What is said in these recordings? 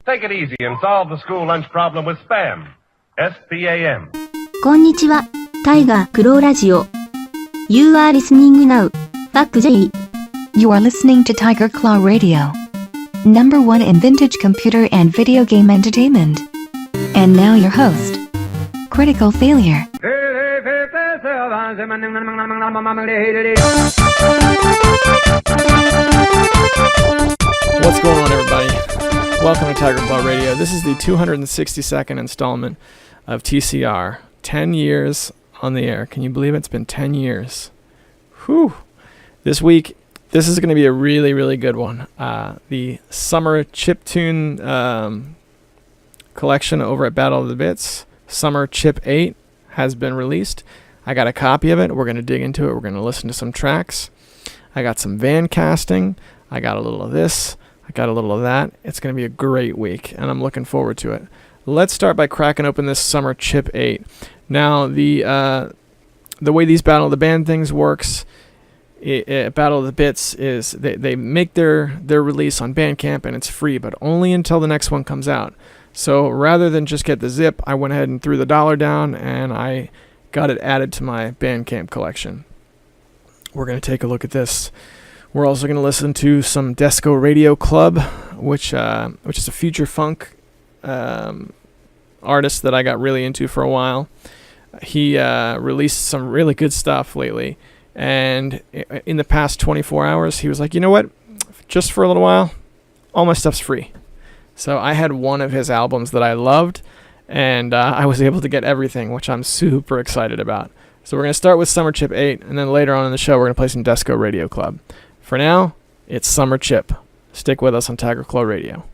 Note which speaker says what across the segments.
Speaker 1: Take it easy and solve the school lunch problem with SPAM. S-P-A-M.
Speaker 2: こんにちは、タイガークローラジオ。You are listening now. Back J.
Speaker 3: You are listening to Tiger Claw Radio. Number one in vintage computer and video game entertainment. And now your host, Critical Failure.
Speaker 4: What's going on, everybody? Welcome to Tiger Claw Radio. This is the 262nd installment of TCR. 10 years on the air. Can you believe it? It's been 10 years. Whew. This week, this is going to be a really, really good one. The Summer Chiptune collection over at Battle of the Bits, Summer Chip 8, has been released. I got a copy of it. We're going to dig into it. We're going to listen to some tracks. I got some van casting. I got a little of this. I got a little of that. It's going to be a great week, and I'm looking forward to it. Let's start by cracking open this Summer Chip 8. Now, the way these Battle of the Band things works, Battle of the Bits, is they make their release on Bandcamp, and it's free, but only until the next one comes out. So rather than just get the zip, I went ahead and threw the $1 down, and I got it added to my Bandcamp collection. We're going to take a look at this. We're also going to listen to some Desco Radio Club, which is a future funk artist that I got really into for a while. He released some really good stuff lately, and in the past 24 hours, he was like, you know what? Just for a little while, all my stuff's free. So I had one of his albums that I loved, and I was able to get everything, which I'm super excited about. So we're going to start with Summer Chip 8, and then later on in the show, we're going to play some Desco Radio Club. For now, it's Summer Chip. Stick with us on Tiger Claw Radio.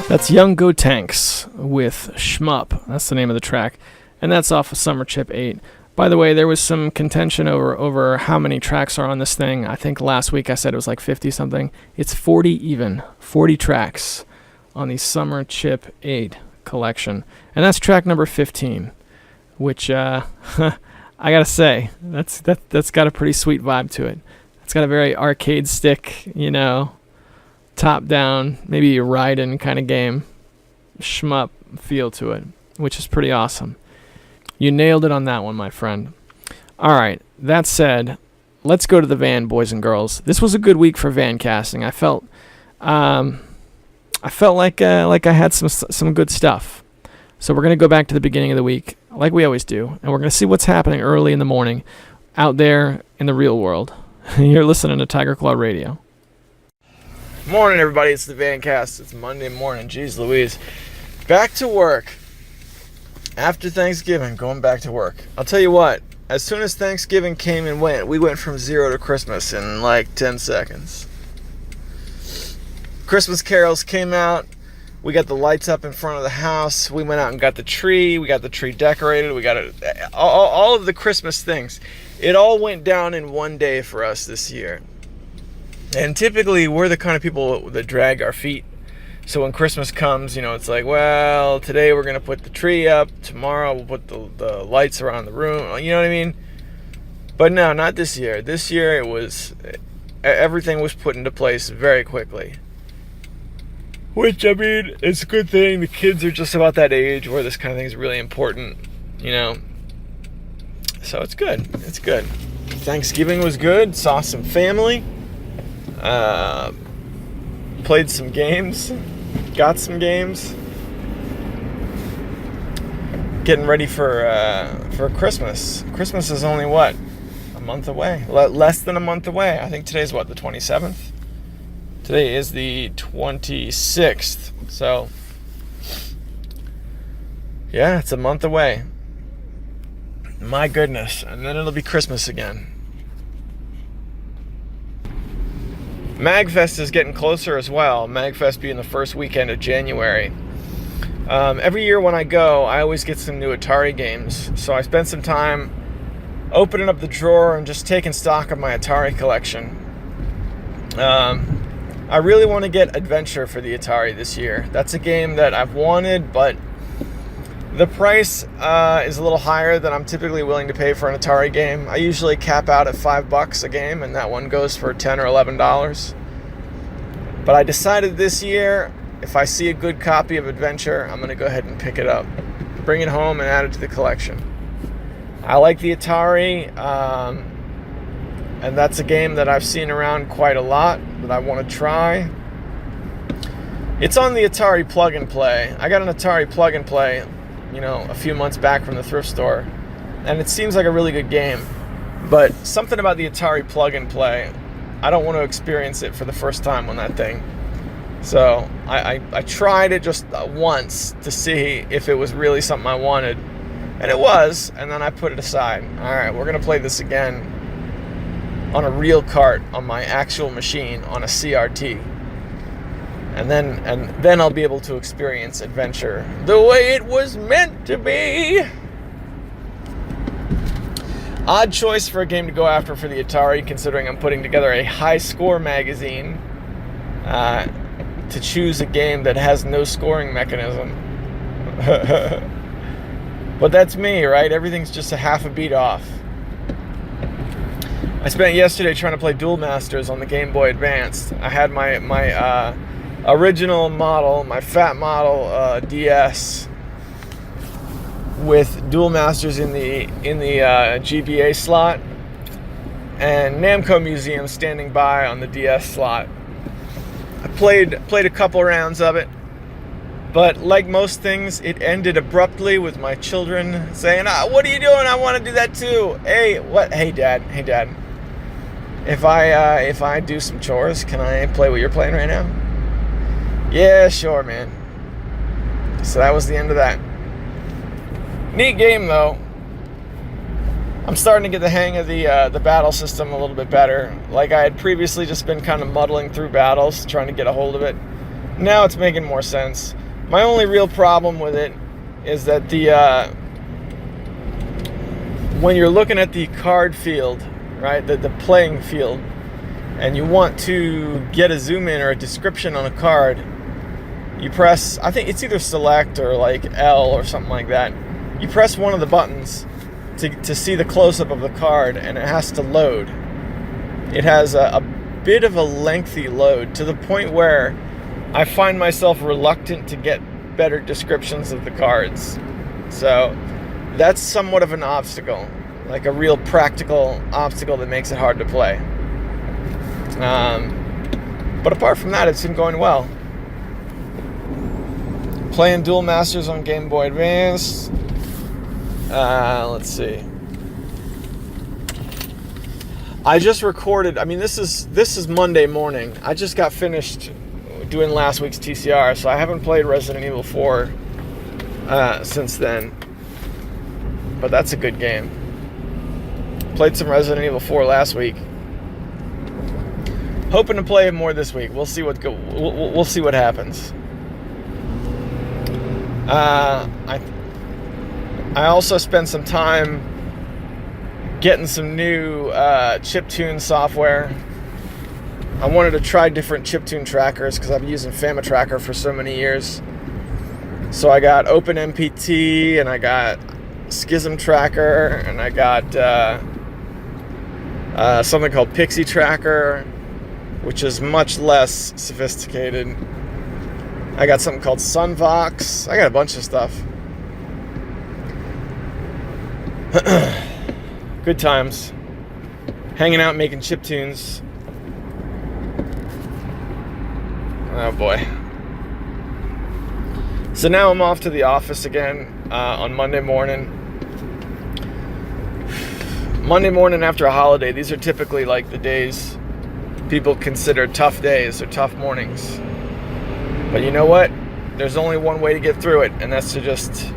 Speaker 4: That's Young Go Tanks with Shmup. That's the name of the track. And that's off of Summer Chip 8. By the way, there was some contention over how many tracks are on this thing. I think last week I said it was like 50-something. It's 40 even. 40 tracks on the Summer Chip 8 collection. And that's track number 15, which, I gotta say, that's got a pretty sweet vibe to it. It's got a very arcade stick, top-down, maybe a ride-in kind of game, shmup feel to it, which is pretty awesome. You nailed it on that one, my friend. All right, that said, let's go to the van, boys and girls. This was a good week for van casting. I felt like I had some good stuff. So we're going to go back to the beginning of the week, like we always do, and we're going to see what's happening early in the morning out there in the real world. You're listening to Tiger Claw Radio. Morning, everybody. It's the Vancast. It's Monday morning. Jeez Louise. Back to work. After Thanksgiving, going back to work. I'll tell you what, as soon as Thanksgiving came and went, we went from 0 to Christmas in like 10 seconds. Christmas carols came out. We got the lights up in front of the house. We went out and got the tree. We got the tree decorated. We got all of the Christmas things. It all went down in one day for us this year. And typically, we're the kind of people that drag our feet. So when Christmas comes, it's like, well, today we're going to put the tree up. Tomorrow we'll put the lights around the room. You know what I mean? But no, not this year. This year everything was put into place very quickly. Which, it's a good thing. The kids are just about that age where this kind of thing is really important, So it's good. It's good. Thanksgiving was good. Saw some family. Played some games. Got some games. Getting ready for Christmas. Christmas is only, what? A month away. Less than a month away. I think today's, what, the 27th? Today is the 26th. So, yeah, it's a month away. My goodness. And then it'll be Christmas again. MagFest is getting closer as well. MagFest being the first weekend of January. Every year when I go, I always get some new Atari games. So I spent some time opening up the drawer and just taking stock of my Atari collection. I really want to get Adventure for the Atari this year. That's a game that I've wanted, but the price is a little higher than I'm typically willing to pay for an Atari game. I usually cap out at $5 a game, and that one goes for $10 or $11. But I decided this year, if I see a good copy of Adventure, I'm going to go ahead and pick it up, bring it home, and add it to the collection. I like the Atari, and that's a game that I've seen around quite a lot that I want to try. It's on the Atari Plug and Play. I got an Atari Plug and Play, a few months back from the thrift store, and it seems like a really good game. But something about the Atari Plug and Play, I don't want to experience it for the first time on that thing. So I tried it just once to see if it was really something I wanted, and it was, and then I put it aside. All right, we're going to play this again on a real cart on my actual machine on a CRT. And then I'll be able to experience Adventure the way it was meant to be. Odd choice for a game to go after for the Atari, considering I'm putting together a high score magazine to choose a game that has no scoring mechanism. But that's me, right? Everything's just a half a beat off. I spent yesterday trying to play Duel Masters on the Game Boy Advance. I had my original model, my fat model DS, with Duel Masters in the GBA slot, and Namco Museum standing by on the DS slot. I played a couple rounds of it, but like most things, it ended abruptly with my children saying, "What are you doing? I want to do that too." Hey, what? Hey, Dad. If I do some chores, can I play what you're playing right now? Yeah, sure, man. So that was the end of that. Neat game, though. I'm starting to get the hang of the battle system a little bit better. Like I had previously just been kind of muddling through battles, trying to get a hold of it. Now it's making more sense. My only real problem with it is that when you're looking at the card field, right, the playing field, and you want to get a zoom in or a description on a card, you press, I think it's either select or like L or something like that. You press one of the buttons to see the close-up of the card, and it has to load. It has a bit of a lengthy load, to the point where I find myself reluctant to get better descriptions of the cards. So that's somewhat of an obstacle, like a real practical obstacle that makes it hard to play. But apart from that, it's been going well. Playing Duel Masters on Game Boy Advance. Let's see. I just recorded, this is Monday morning. I just got finished doing last week's TCR, so I haven't played Resident Evil 4 since then. But that's a good game. Played some Resident Evil 4 last week. Hoping to play it more this week. We'll see we'll see what happens. I also spent some time getting some new chiptune software. I wanted to try different chiptune trackers because I've been using FamiTracker for so many years. So I got OpenMPT, and I got Schism Tracker, and I got something called Pixie Tracker, which is much less sophisticated. I got something called Sunvox. I got a bunch of stuff. Good times. Hanging out making chiptunes. Oh boy. So now I'm off to the office again on Monday morning. Monday morning after a holiday, these are typically like the days people consider tough days or tough mornings. But you know what? There's only one way to get through it, and that's to just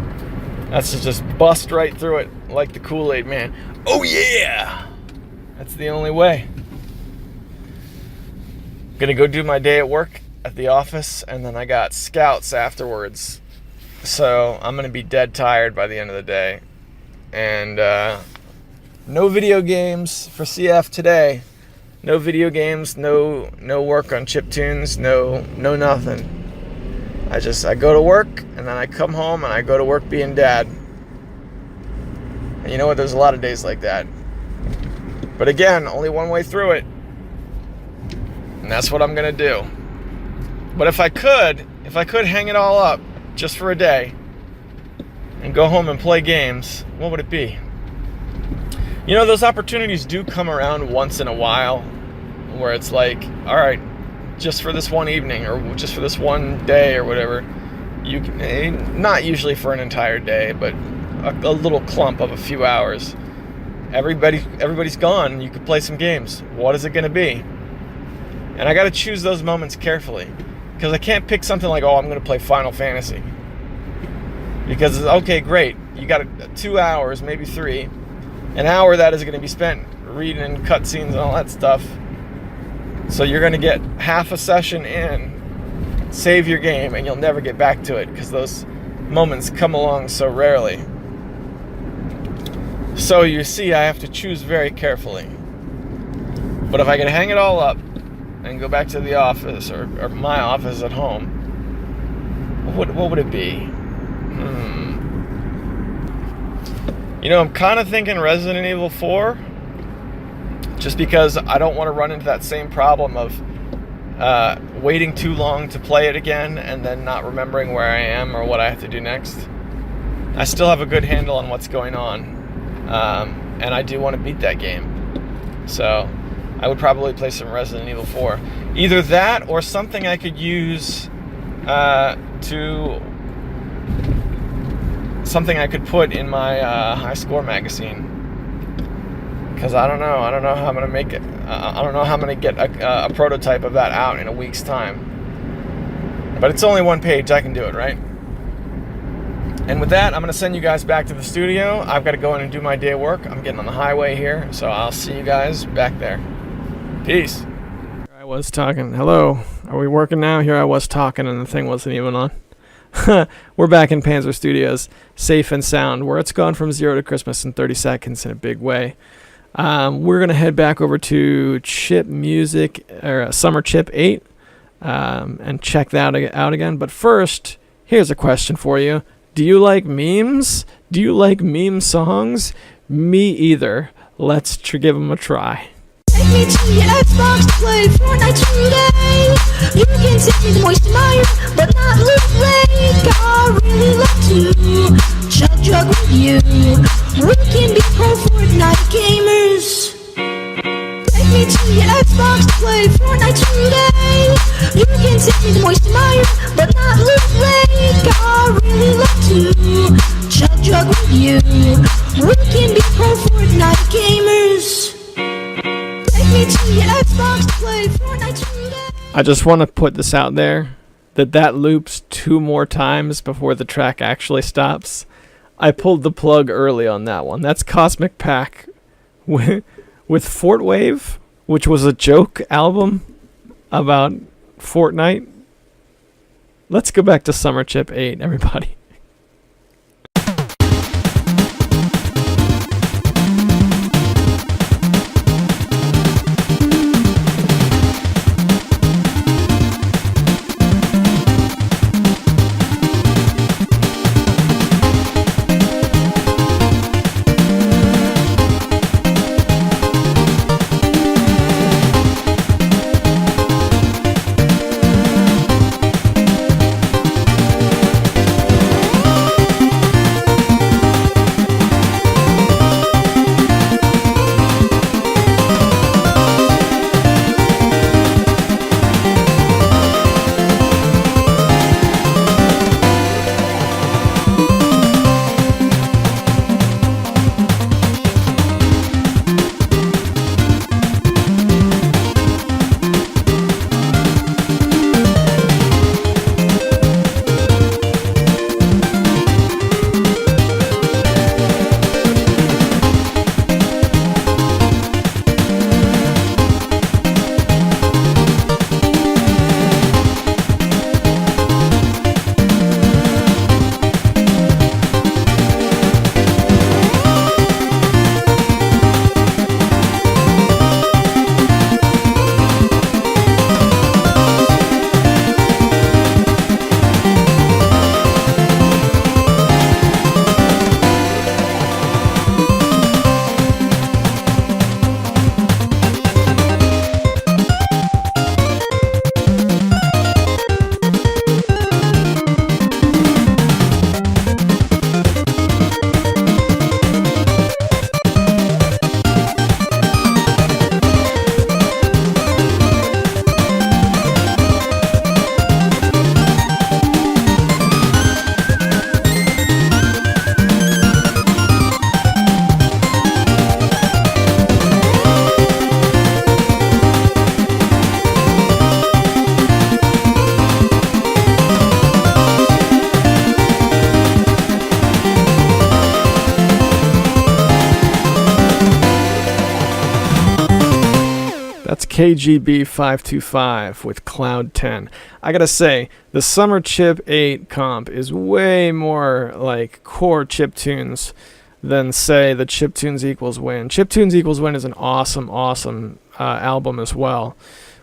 Speaker 4: bust right through it like the Kool-Aid Man. Oh yeah! That's the only way. Gonna go do my day at work at the office, and then I got scouts afterwards. So I'm gonna be dead tired by the end of the day. And no video games for CF today. No video games, no work on chiptunes, no nothing. I go to work, and then I come home, and I go to work being dad. And you know what? There's a lot of days like that. But again, only one way through it. And that's what I'm going to do. But if I could hang it all up just for a day and go home and play games, what would it be? You know, those opportunities do come around once in a while where it's like, all right, just for this one evening or just for this one day or whatever, you can, not usually for an entire day, but a little clump of a few hours. Everybody's gone. You could play some games. What is it going to be? And I got to choose those moments carefully, because I can't pick something like, oh, I'm going to play Final Fantasy. Because, okay, great. You got 2 hours, maybe 3. An hour that is going to be spent reading cutscenes and all that stuff. So you're going to get half a session in, save your game, and you'll never get back to it because those moments come along so rarely. So you see, I have to choose very carefully. But if I can hang it all up and go back to the office or my office at home, what would it be? You know, I'm kind of thinking Resident Evil 4, just because I don't want to run into that same problem of waiting too long to play it again and then not remembering where I am or what I have to do next. I still have a good handle on what's going on, and I do want to beat that game. So I would probably play some Resident Evil 4. Either that or something I could use something I could put in my high score magazine. Because I don't know how I'm going to make it. I don't know how I'm going to get a prototype of that out in a week's time. But it's only one page. I can do it, right? And with that, I'm going to send you guys back to the studio. I've got to go in and do my day of work. I'm getting on the highway here, so I'll see you guys back there. Peace. I was talking. Hello. Are we working now? Here I was talking, and the thing wasn't even on. We're back in Panzer Studios, safe and sound, where it's gone from 0 to Christmas in 30 seconds in a big way. We're going to head back over to Chip Music, or Summer Chip 8, and check that out again. But first, here's a question for you. Do you like memes? Do you like meme songs? Me either. Let's give them a try.
Speaker 5: Take me to your Xbox to play Fortnite today. You can take me to Moist Meyer, but not Loot Lake. I really love to chug jug with you. We can be pro Fortnite gamers. Take me to your Xbox to play Fortnite today. You can take me to Moist Meyer, but not Loot Lake. I really love to chug jug with you. We can be pro Fortnite gamers.
Speaker 4: I just want to put this out there, that loops 2 more times before the track actually stops. I pulled the plug early on that one. That's Cosmic Pack with Fort Wave, which was a joke album about Fortnite. Let's go back to Summer Chip 8, everybody. KGB525 with Cloud 10. I gotta say, the Summer Chip 8 comp is way more like core chiptunes than, say, the Chiptunes Equals Win. Chiptunes Equals Win is an awesome album as well.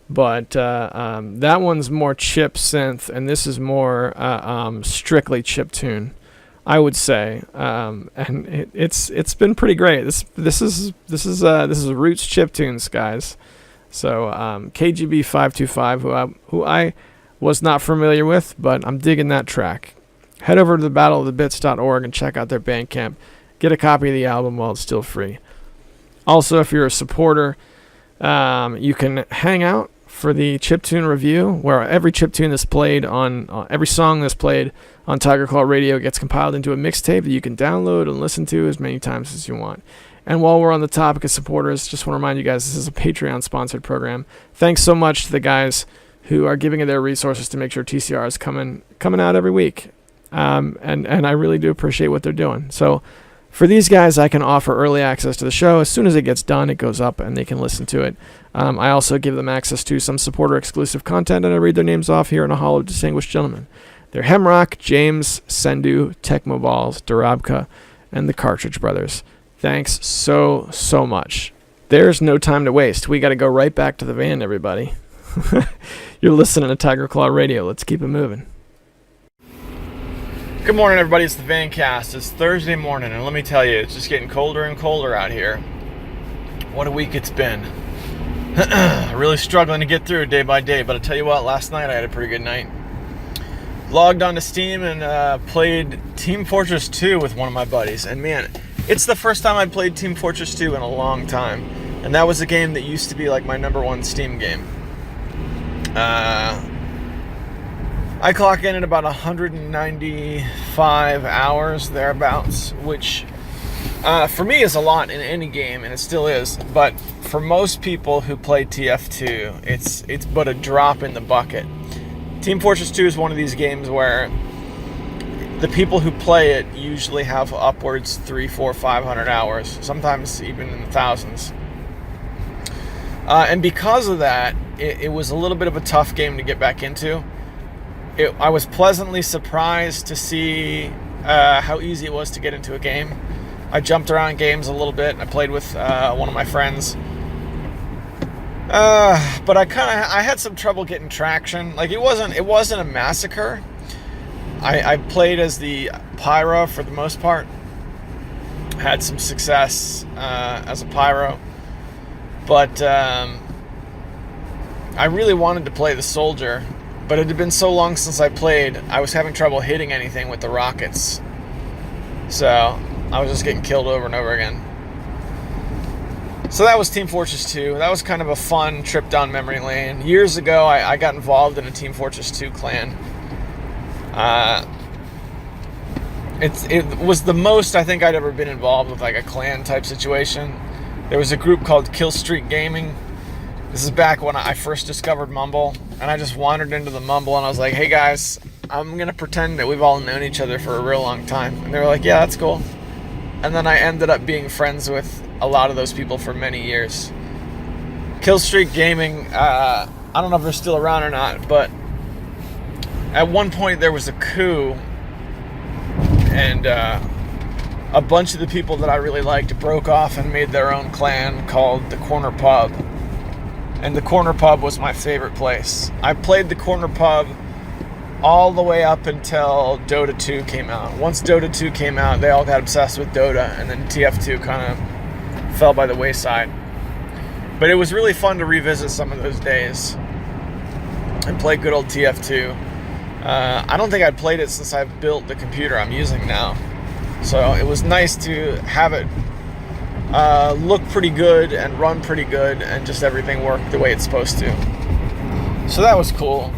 Speaker 4: But that one's more chip synth, and this is more strictly chiptune, I would say. And it's been pretty great. This is Roots chiptunes, guys. So KGB525, who I was not familiar with, but I'm digging that track. Head over to thebattleofthebits.org and check out their Bandcamp. Get a copy of the album while it's still free. Also, if you're a supporter, you can hang out for the chiptune review, where every chiptune that's played on every song that's played on Tiger Claw Radio gets compiled into a mixtape that you can download and listen to as many times as you want. And while we're on the topic of supporters, just want to remind you guys, this is a Patreon sponsored program. Thanks so much to the guys who are giving of their resources to make sure TCR is coming out every week. And I really do appreciate what they're doing. So for these guys, I can offer early access to the show. As soon as it gets done, it goes up and they can listen to it. I also give them access to some supporter-exclusive content, and I read their names off here in a hall of distinguished gentlemen. They're Hemrock, James, Sendu, Tecmo Balls, Darabka, and the Cartridge Brothers. Thanks so much. There's no time to waste. We got to go right back to the van, everybody. You're listening to Tiger Claw Radio. Let's keep it moving. Good morning, everybody. It's the Vancast. It's Thursday morning, and let me tell you, it's just getting colder and colder out here. What a week it's been. Really struggling to get through day by day, but I'll tell you what, last night I had a pretty good night. Logged onto Steam and played Team Fortress 2 with one of my buddies, and man, it's the first time I'd played Team Fortress 2 in a long time, and that was a game that used to be like my #1 Steam game. I clock in at about 195 hours, thereabouts, which for me is a lot in any game, and it still is, but for most people who play TF2, it's but a drop in the bucket. Team Fortress 2 is one of these games where the people who play it usually have upwards 300, 400, 500 hours, sometimes even in the thousands. And because of that, it was a little bit of a tough game to get back into. I was pleasantly surprised to see how easy it was to get into a game. I jumped around games a little bit, and I played with one of my friends. But I had some trouble getting traction. Like, it wasn't a massacre. I played as the Pyro for the most part. Had some success as a Pyro. But I really wanted to play the Soldier. But it had been so long since I played, I was having trouble hitting anything with the rockets. So I was just getting killed over and over again. So that was Team Fortress 2. That was kind of a fun trip down memory lane. Years ago, I got involved in a Team Fortress 2 clan. It was the most I think I'd ever been involved with, like a clan type situation. There was a group called Kill Streak Gaming. This is back when I first discovered Mumble, and I just wandered into the Mumble, and I was like, hey guys, I'm going to pretend that we've all known each other for a real long time. And they were like, yeah, that's cool. And then I ended up being friends with a lot of those people for many years. Kill Streak Gaming, I don't know if they're still around or not, but at one point there was a coup, and a bunch of the people that I really liked broke off and made their own clan called the Corner Pub. And the Corner Pub was my favorite place. I played the Corner Pub all the way up until Dota 2 came out. Once Dota 2 came out, they all got obsessed with Dota, and then TF2 kind of fell by the wayside. But it was really fun to revisit some of those days and play good old TF2. I don't think I'd played it since I built the computer I'm using now. So it was nice to have it look pretty good and run pretty good and just everything work the way it's supposed to. So that was cool.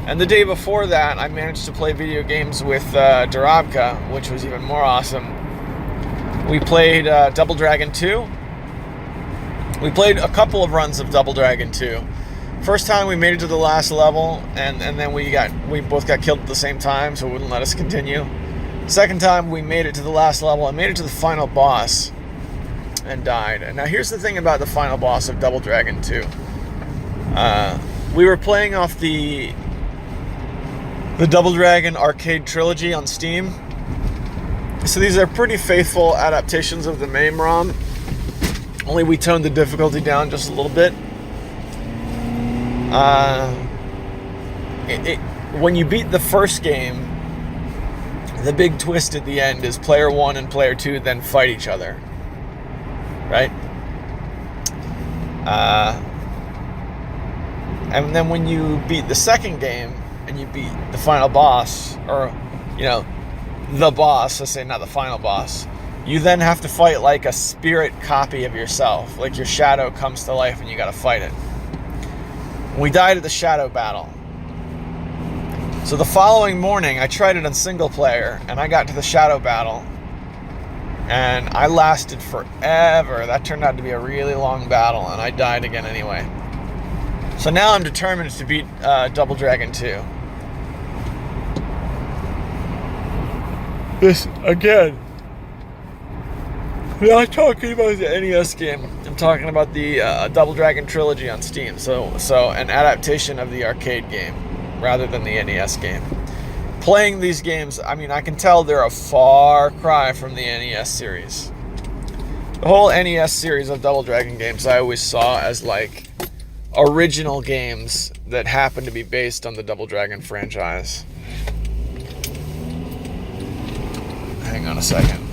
Speaker 4: And the day before that, I managed to play video games with Darabka, which was even more awesome. We played Double Dragon 2. We played a couple of runs of Double Dragon 2. First time we made it to the last level, and then we both got killed at the same time, so it wouldn't let us continue. Second time we made it to the last level and made it to the final boss and died. And now here's the thing about the final boss of Double Dragon 2. We were playing off the Double Dragon arcade trilogy on Steam. So these are pretty faithful adaptations of the MAME ROM. Only we toned the difficulty down just a little bit. When you beat the first game, the big twist at the end is player 1 and player 2 then fight each other. Right? And then when you beat the second game and you beat the final boss, or, the boss, let's say not the final boss, you then have to fight like a spirit copy of yourself. Like your shadow comes to life and you gotta fight it. We died at the shadow battle. So the following morning, I tried it on single player, and I got to the shadow battle, and I lasted forever. That turned out to be a really long battle, and I died again anyway. So now I'm determined to beat Double Dragon 2. This, again, I'm not talking about the NES game. I'm talking about the Double Dragon trilogy on Steam. So an adaptation of the arcade game rather than the NES game. Playing these games, I can tell they're a far cry from the NES series. The whole NES series of Double Dragon games I always saw as like original games that happen to be based on the Double Dragon franchise. Hang on a second.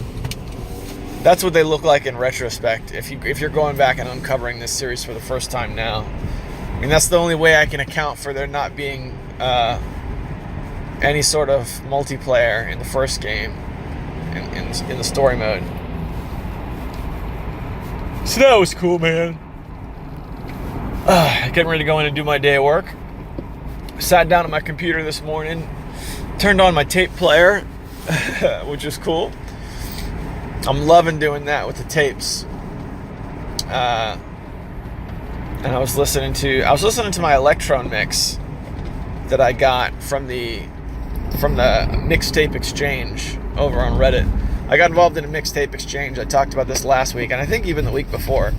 Speaker 4: That's what they look like in retrospect. If you're going back and uncovering this series for the first time now, that's the only way I can account for there not being any sort of multiplayer in the first game, in the story mode. So that was cool, man. Getting ready to go in and do my day at work. Sat down at my computer this morning, turned on my tape player, which is cool. I'm loving doing that with the tapes. And I was listening to my Electron mix that I got from the Mixtape Exchange over on Reddit. I got involved in a Mixtape Exchange. I talked about this last week, and I think even the week before.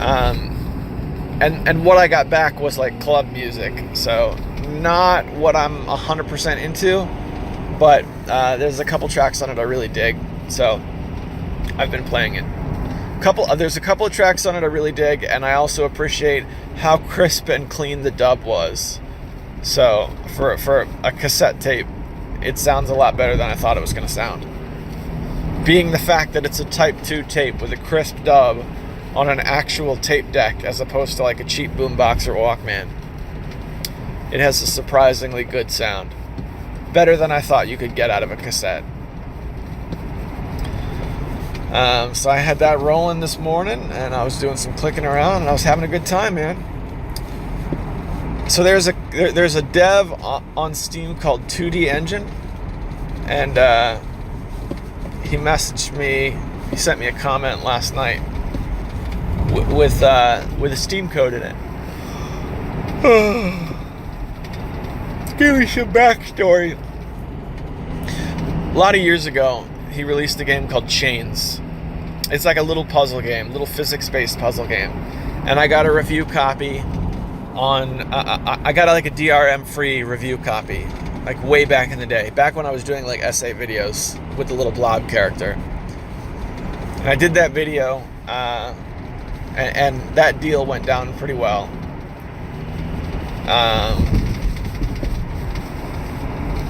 Speaker 4: And what I got back was like club music, so not what I'm 100% into, but there's a couple tracks on it I really dig, so I've been playing it. There's a couple of tracks on it I really dig, and I also appreciate how crisp and clean the dub was. So for a cassette tape, it sounds a lot better than I thought it was going to sound. Being the fact that it's a Type 2 tape with a crisp dub on an actual tape deck as opposed to like a cheap boombox or Walkman, it has a surprisingly good sound. Better than I thought you could get out of a cassette. So I had that rolling this morning, and I was doing some clicking around, and I was having a good time, man. So there's a dev on Steam called 2D Engine, and he messaged me. He sent me a comment last night with a Steam code in it. Give me some backstory. A lot of years ago, he released a game called Chains. It's like a little puzzle game, little physics-based puzzle game. And I got a review copy I got like a DRM-free review copy, like way back in the day, back when I was doing like essay videos with the little blob character. And I did that video, and that deal went down pretty well.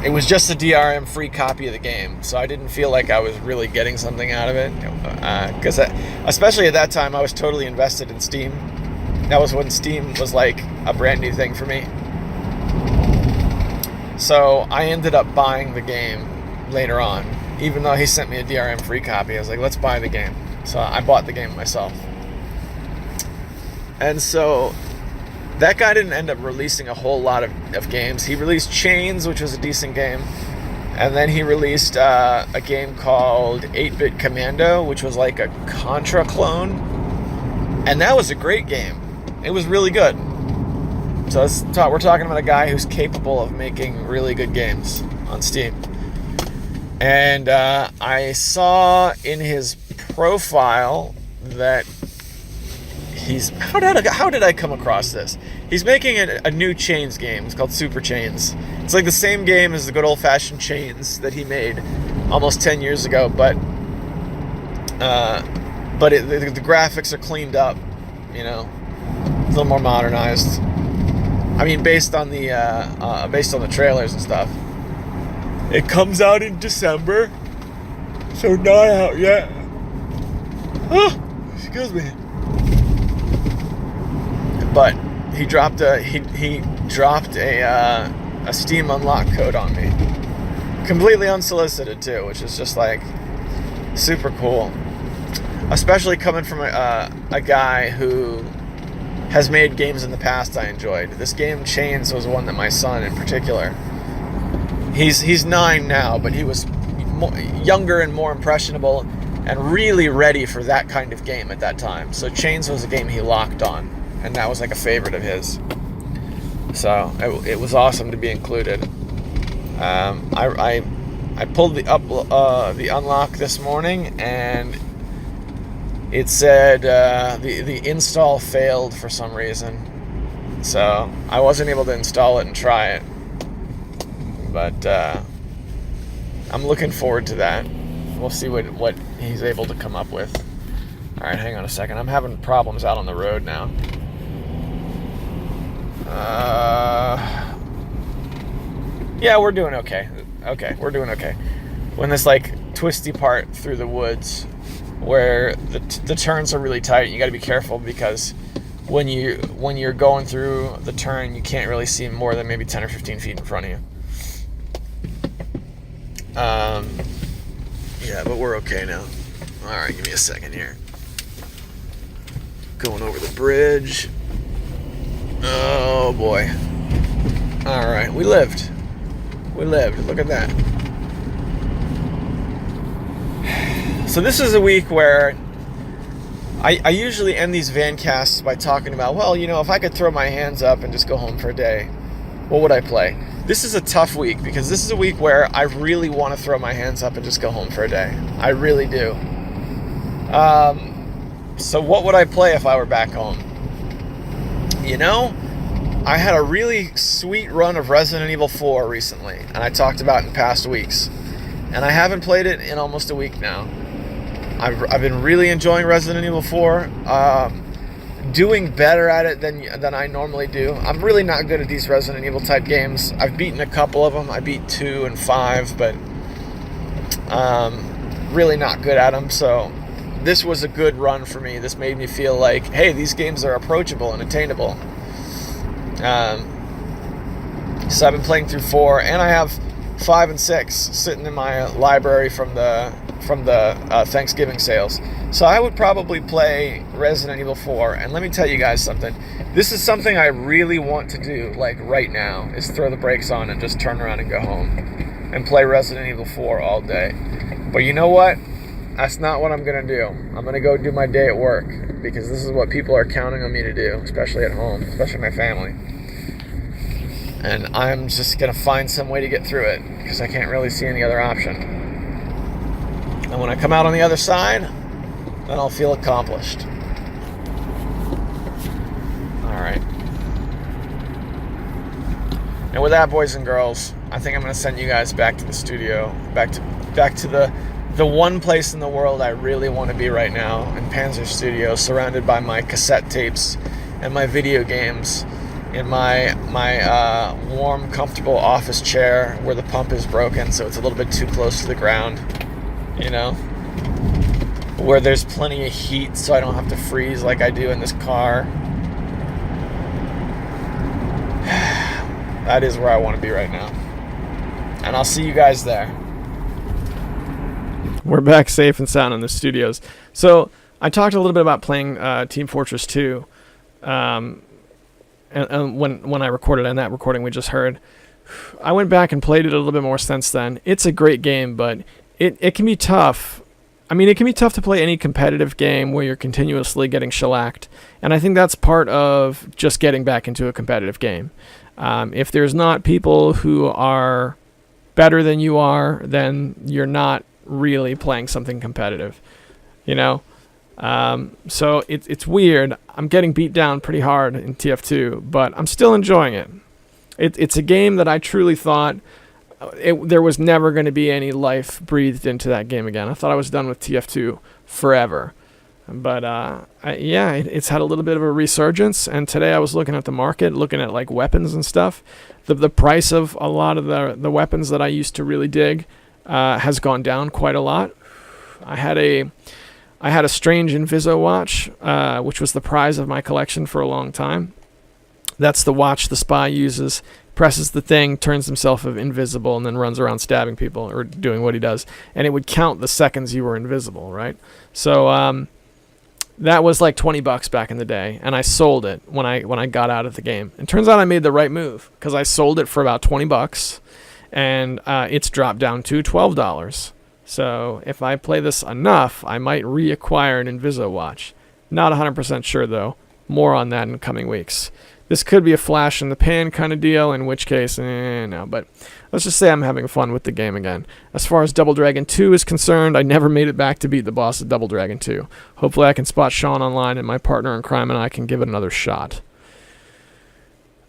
Speaker 4: It was just a DRM-free copy of the game, so I didn't feel like I was really getting something out of it. Because especially at that time, I was totally invested in Steam. That was when Steam was like a brand new thing for me. So I ended up buying the game later on. Even though he sent me a DRM-free copy, I was like, let's buy the game. So I bought the game myself. And so that guy didn't end up releasing a whole lot of games. He released Chains, which was a decent game. And then he released a game called 8-Bit Commando, which was like a Contra clone. And that was a great game. It was really good. So we're talking about a guy who's capable of making really good games on Steam. And I saw in his profile that how did I come across this? He's making a new Chains game. It's called Super Chains. It's like the same game as the good old-fashioned Chains that he made almost 10 years ago, but the graphics are cleaned up, you know, a little more modernized. I mean, based on the trailers and stuff. It comes out in December, so not out yet. Oh, excuse me. But he dropped a Steam unlock code on me, completely unsolicited too, which is just like super cool. Especially coming from a guy who has made games in the past I enjoyed. This game Chains was one that my son in particular. He's 9 now, but he was younger and more impressionable and really ready for that kind of game at that time. So Chains was a game he locked on, and that was like a favorite of his. So it was awesome to be included. I pulled the unlock this morning, and it said the install failed for some reason. So I wasn't able to install it and try it. But I'm looking forward to that. We'll see what he's able to come up with. All right, hang on a second. I'm having problems out on the road now. Yeah, we're doing okay. Okay, we're doing okay. When this like twisty part through the woods where the turns are really tight, you got to be careful because when you're going through the turn, you can't really see more than maybe 10 or 15 feet in front of you. Yeah, but we're okay now. All right, give me a second here. Going over the bridge. Oh boy. All right, we lived. Look at that. So this is a week where I usually end these van casts by talking about, well, you know, if I could throw my hands up and just go home for a day, what would I play? This is a tough week because this is a week where I really want to throw my hands up and just go home for a day. I really do. So what would I play if I were back home? You know, I had a really sweet run of Resident Evil 4 recently, and I talked about it in past weeks. And I haven't played it in almost a week now. I've been really enjoying Resident Evil 4. Doing better at it than I normally do. I'm really not good at these Resident Evil type games. I've beaten a couple of them. I beat 2 and 5, but really not good at them. So this was a good run for me. This made me feel like, hey, these games are approachable and attainable. So I've been playing through 4, and I have 5 and 6 sitting in my library from the Thanksgiving sales. So I would probably play Resident Evil 4, and let me tell you guys something. This is something I really want to do, like right now, is throw the brakes on and just turn around and go home and play Resident Evil 4 all day. But you know what? That's not what I'm going to do. I'm going to go do my day at work, because this is what people are counting on me to do, especially at home, especially my family. And I'm just going to find some way to get through it, because I can't really see any other option. And when I come out on the other side, then I'll feel accomplished. All right. And with that, boys and girls, I think I'm going to send you guys back to the studio, back to the one place in the world I really want to be right now, in Panzer Studio, surrounded by my cassette tapes and my video games, in my warm, comfortable office chair where the pump is broken, so it's a little bit too close to the ground, you know, where there's plenty of heat so I don't have to freeze like I do in this car. That is where I want to be right now. And I'll see you guys there. We're back safe and sound in the studios. So I talked a little bit about playing Team Fortress 2. And when I recorded, and that recording we just heard, I went back and played it a little bit more since then. It's a great game, but it can be tough. I mean, it can be tough to play any competitive game where you're continuously getting shellacked. And I think that's part of just getting back into a competitive game. If there's not people who are better than you are, then you're not really playing something competitive. You know? So it's weird. I'm getting beat down pretty hard in TF2, but I'm still enjoying it. It's a game that I truly thought there was never going to be any life breathed into that game again. I thought I was done with TF2 forever. But it's had a little bit of a resurgence. And today I was looking at the market, looking at like weapons and stuff. The price of a lot of the weapons that I used to really dig has gone down quite a lot. I had a strange Inviso watch, which was the prize of my collection for a long time. That's the watch the spy uses, presses the thing, turns himself invisible, and then runs around stabbing people or doing what he does. And it would count the seconds you were invisible, right? So that was like $20 back in the day, and I sold it when I got out of the game. And turns out I made the right move, because I sold it for about $20, and it's dropped down to $12. So if I play this enough, I might reacquire an Inviso watch. Not 100% sure, though. More on that in coming weeks. This could be a flash in the pan kind of deal, in which case, no. But let's just say I'm having fun with the game again. As far as Double Dragon 2 is concerned, I never made it back to beat the boss of Double Dragon 2. Hopefully I can spot Sean online, and my partner in crime and I can give it another shot.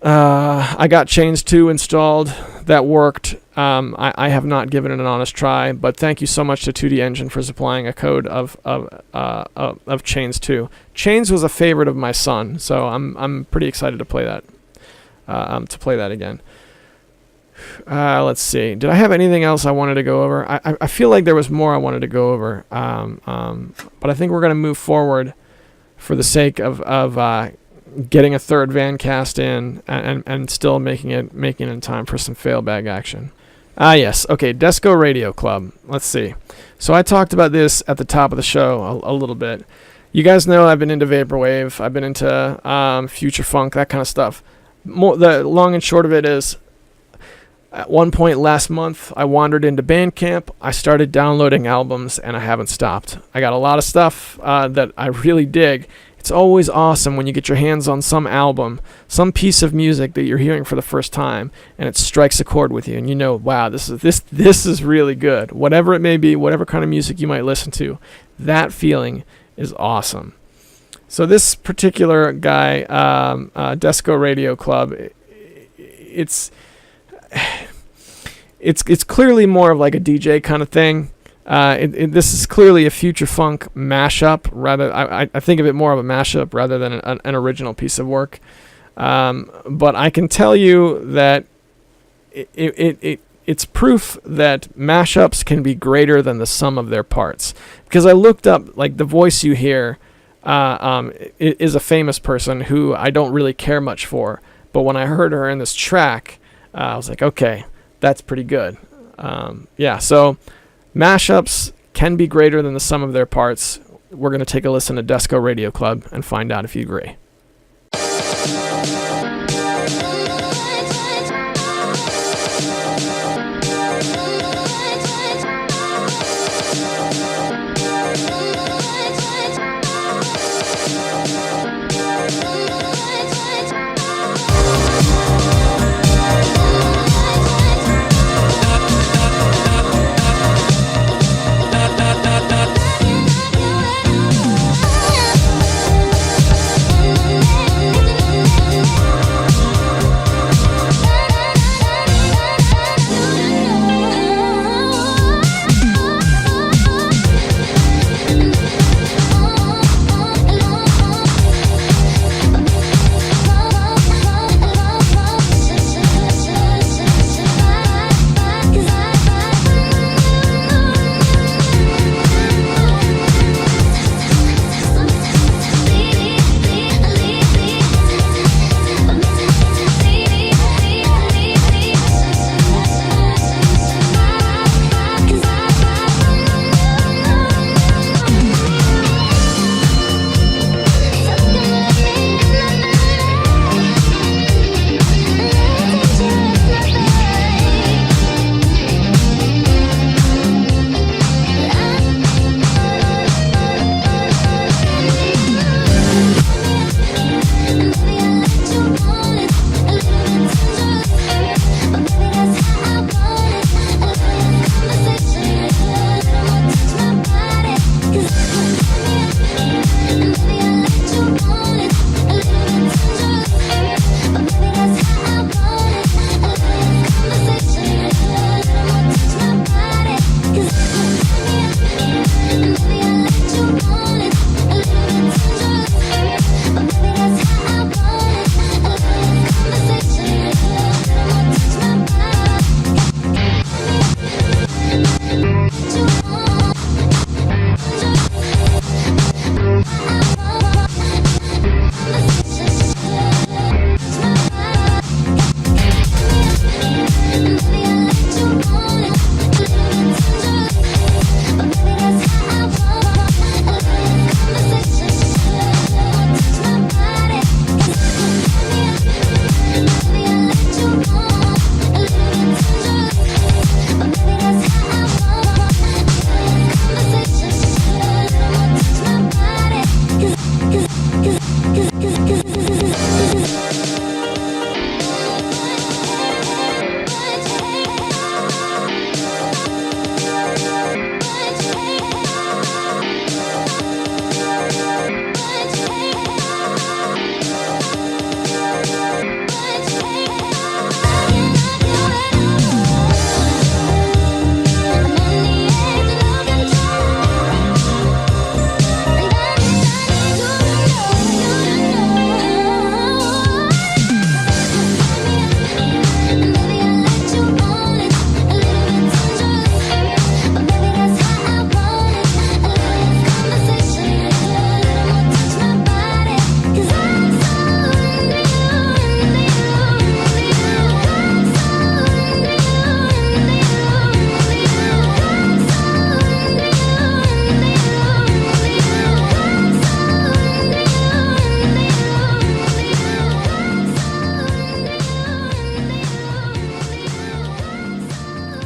Speaker 4: I got Chains 2 installed. That worked. I have not given it an honest try, but thank you so much to 2D Engine for supplying a code of Chains 2. Chains was a favorite of my son, so I'm pretty excited to play that. Again. Let's see. Did I have anything else I wanted to go over? I feel like there was more I wanted to go over, but I think we're going to move forward for the sake of getting a third Vancast in and still making it in time for some failbag action. Yes. Okay, Desco Radio Club. Let's see. So I talked about this at the top of the show a little bit. You guys know I've been into Vaporwave. I've been into Future Funk, that kind of stuff. The long and short of it is, at one point last month, I wandered into Bandcamp. I started downloading albums, and I haven't stopped. I got a lot of stuff that I really dig. It's always awesome when you get your hands on some album, some piece of music that you're hearing for the first time, and it strikes a chord with you, and you know, wow, this is really good. Whatever it may be, whatever kind of music you might listen to, that feeling is awesome. So this particular guy, Desco Radio Club, it's clearly more of like a DJ kind of thing. This is clearly a Future Funk mashup. Rather, I think of it more of a mashup rather than an original piece of work. But I can tell you that it's proof that mashups can be greater than the sum of their parts. Because I looked up, like, the voice you hear is a famous person who I don't really care much for. But when I heard her in this track, I was like, okay, that's pretty good. So mashups can be greater than the sum of their parts. We're going to take a listen to Desco Radio Club and find out if you agree.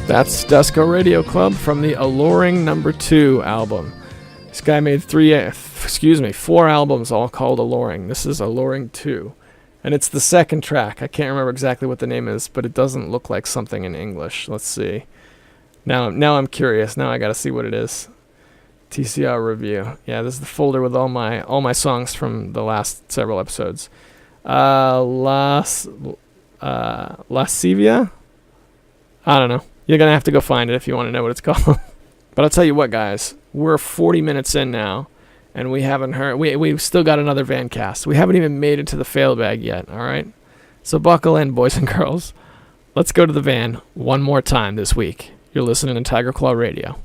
Speaker 4: That's Dusko Radio Club from the Alluring No. 2 album. This guy made 4 albums all called Alluring. This is Alluring 2. And it's the second track. I can't remember exactly what the name is, but it doesn't look like something in English. Let's see. Now I'm curious. Now I gotta see what it is. TCR review. Yeah, this is the folder with all my songs from the last several episodes. Lascivia? I don't know. You're going to have to go find it if you want to know what it's called. But I'll tell you what, guys. We're 40 minutes in now, and we haven't heard... We've still got another van cast. We haven't even made it to the fail bag yet, all right? So buckle in, boys and girls. Let's go to the van one more time this week. You're listening to Tiger Claw Radio.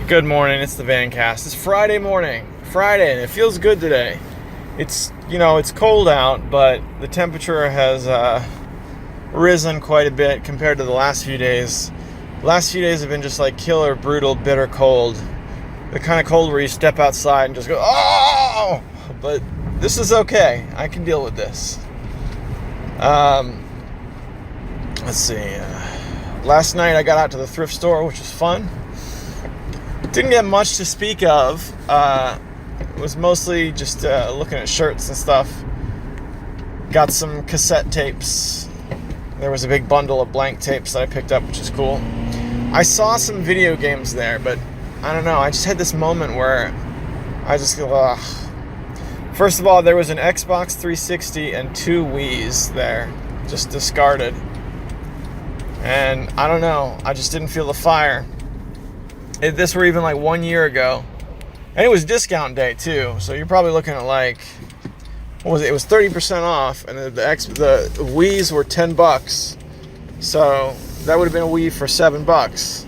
Speaker 4: Good morning. It's the van cast. It's Friday morning. Friday, and it feels good today. It's cold out, but the temperature has... risen quite a bit compared to the last few days. The last few days have been just like killer, brutal, bitter cold. The kind of cold where you step outside and just go, oh! But this is okay. I can deal with this. Let's see. Last night I got out to the thrift store, which was fun. Didn't get much to speak of. It was mostly just looking at shirts and stuff. Got some cassette tapes. There was a big bundle of blank tapes that I picked up, which is cool. I saw some video games there, but I don't know. I just had this moment where I just go, ugh. First of all, there was an Xbox 360 and 2 Wiis there, just discarded. And I don't know. I just didn't feel the fire. If this were even like 1 year ago. And it was discount day, too. So you're probably looking at like... What was it? It was 30% off, and the Wiis were $10. So that would have been a Wii for $7,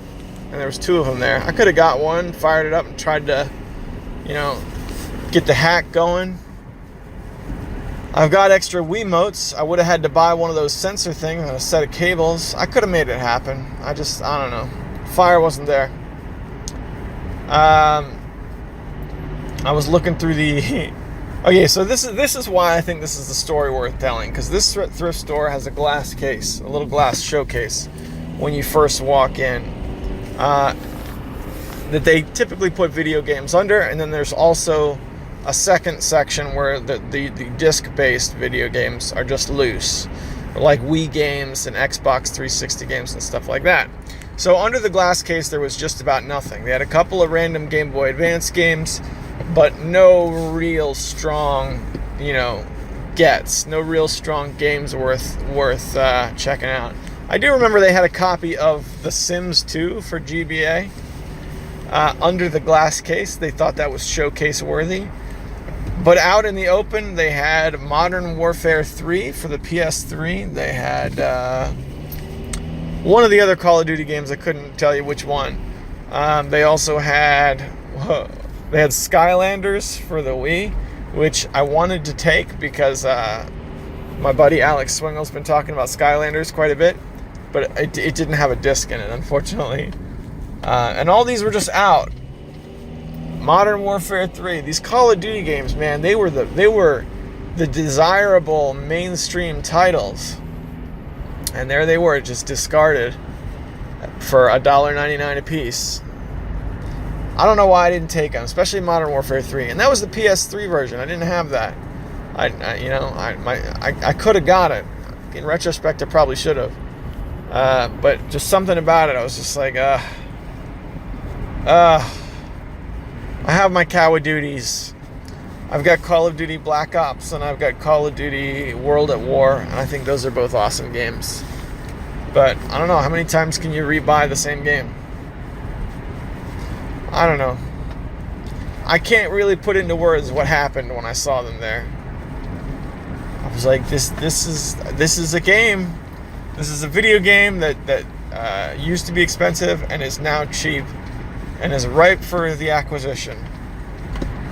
Speaker 4: and there was 2 of them there. I could have got one, fired it up, and tried to, get the hack going. I've got extra Wiimotes. I would have had to buy one of those sensor things and a set of cables. I could have made it happen. I don't know. Fire wasn't there. I was looking through the... Okay, so this is why I think this is the story worth telling, because this thrift store has a glass case, a little glass showcase, when you first walk in, that they typically put video games under, and then there's also a second section where the disc-based video games are just loose, like Wii games and Xbox 360 games and stuff like that. So under the glass case, there was just about nothing. They had a couple of random Game Boy Advance games, but no real strong, gets. No real strong games worth checking out. I do remember they had a copy of The Sims 2 for GBA under the glass case. They thought that was showcase worthy. But out in the open, they had Modern Warfare 3 for the PS3. They had one of the other Call of Duty games. I couldn't tell you which one. They also had... They had Skylanders for the Wii, which I wanted to take because my buddy Alex Swingle's been talking about Skylanders quite a bit, but it didn't have a disc in it, unfortunately. And all these were just out. Modern Warfare 3, these Call of Duty games, man, they were the desirable mainstream titles, and there they were, just discarded for $1.99 a piece. I don't know why I didn't take them, especially Modern Warfare 3. And that was the PS3 version. I didn't have that. I could have got it. In retrospect, I probably should have. But just something about it, I was just like, I have my Call of Duties. I've got Call of Duty Black Ops, and I've got Call of Duty World at War, and I think those are both awesome games. But I don't know, how many times can you rebuy the same game? I don't know. I can't really put into words what happened when I saw them there. I was like, this is a game. This is a video game that used to be expensive and is now cheap and is ripe for the acquisition.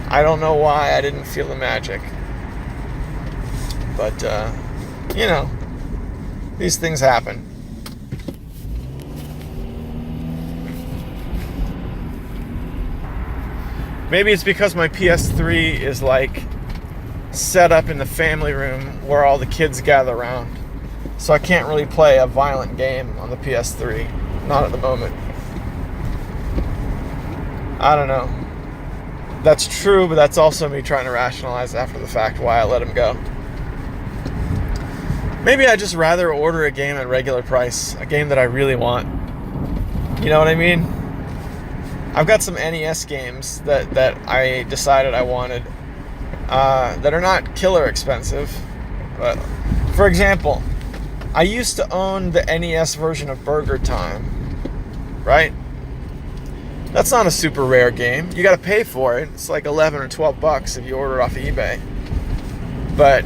Speaker 4: I don't know why I didn't feel the magic. But, these things happen. Maybe it's because my PS3 is like set up in the family room where all the kids gather around. so I can't really play a violent game on the PS3. Not at the moment. I don't know. That's true, but that's also me trying to rationalize after the fact why I let him go. Maybe I'd just rather order a game at regular price, a game that I really want. You know what I mean? I've got some NES games that I decided I wanted that are not killer expensive. But, for example, I used to own the NES version of Burger Time, right? That's not a super rare game. You got to pay for it. It's like $11 or $12 if you order it off of eBay. But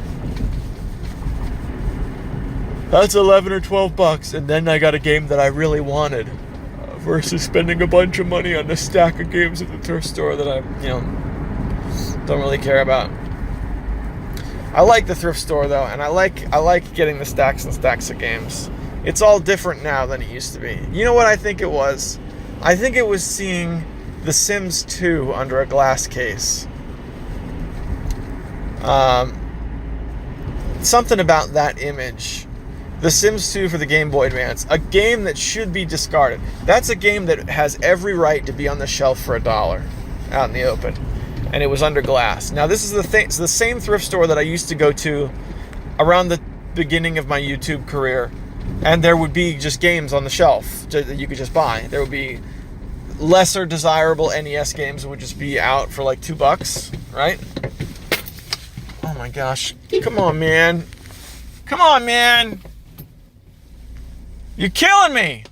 Speaker 4: that's $11 or $12, and then I got a game that I really wanted, versus spending a bunch of money on a stack of games at the thrift store that I, don't really care about. I like the thrift store though, and I like getting the stacks and stacks of games. It's all different now than it used to be. You know what I think it was? I think it was seeing The Sims 2 under a glass case. Something about that image. The Sims 2 for the Game Boy Advance, a game that should be discarded. That's a game that has every right to be on the shelf for $1 out in the open. And it was under glass. Now this is it's the same thrift store that I used to go to around the beginning of my YouTube career. And there would be just games on the shelf that you could just buy. There would be lesser desirable NES games that would just be out for like $2, right? Oh my gosh. Come on, man. Come on, man. You're killing me.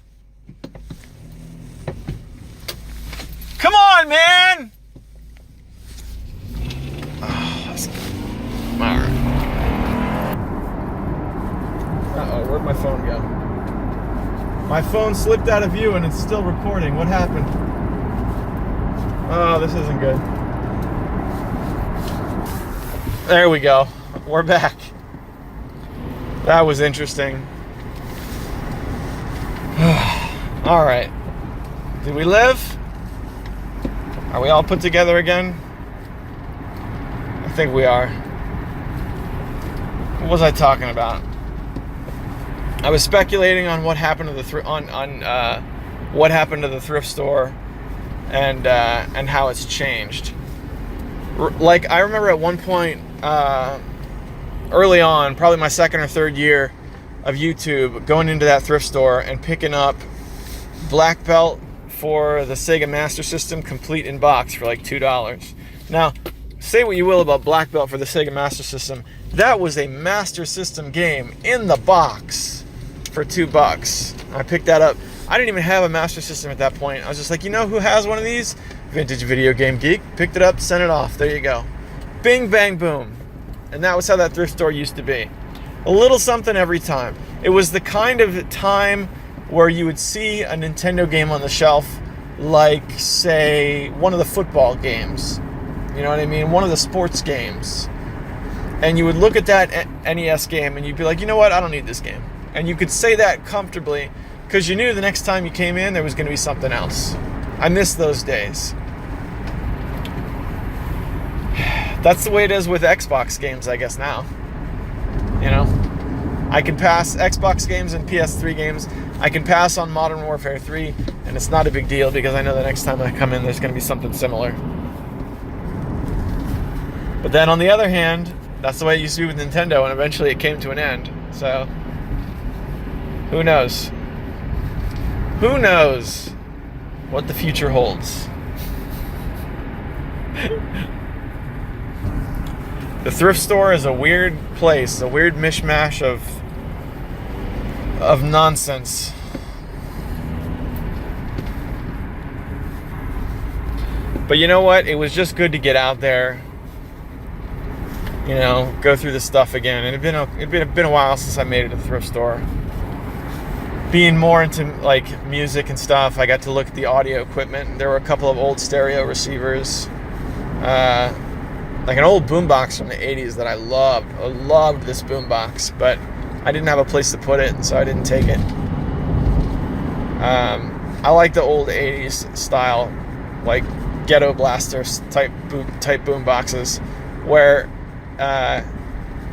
Speaker 4: Come on, man. Oh, that's all right. Uh-oh, where'd my phone go? My phone slipped out of view and it's still recording. What happened? Oh, this isn't good. There we go. We're back. That was interesting. All right. Did we live? Are we all put together again? I think we are. What was I talking about? I was speculating on what happened to the what happened to the thrift store, and how it's changed. Like I remember at one point, early on, probably my second or third year of YouTube, going into that thrift store and picking up Black Belt for the Sega Master System complete in box for like $2. Now, say what you will about Black Belt for the Sega Master System, that was a Master System game in the box for $2. I picked that up. I didn't even have a Master System at that point. I was just like, you know who has one of these? Vintage Video Game Geek. Picked it up, sent it off. There you go. Bing, bang, boom. And that was how that thrift store used to be. A little something every time. It was the kind of time where you would see a Nintendo game on the shelf, like, say, one of the football games. You know what I mean? One of the sports games. And you would look at that NES game and you'd be like, you know what? I don't need this game. And you could say that comfortably because you knew the next time you came in, there was going to be something else. I miss those days. That's the way it is with Xbox games, I guess, now. You know? I can pass Xbox games and PS3 games. I can pass on Modern Warfare 3, and it's not a big deal because I know the next time I come in, there's going to be something similar. But then on the other hand, that's the way it used to be with Nintendo, and eventually it came to an end. So, who knows? Who knows what the future holds? The thrift store is a weird place, a weird mishmash of nonsense. But you know what? It was just good to get out there, you know, go through the stuff again. And it'd been a while since I made it to the thrift store. Being more into like music and stuff, I got to look at the audio equipment. There were a couple of old stereo receivers, like an old boombox from the 80s that I loved. I loved this boombox, but I didn't have a place to put it, so I didn't take it. I like the old 80s style, like Ghetto Blaster type boom boxes, where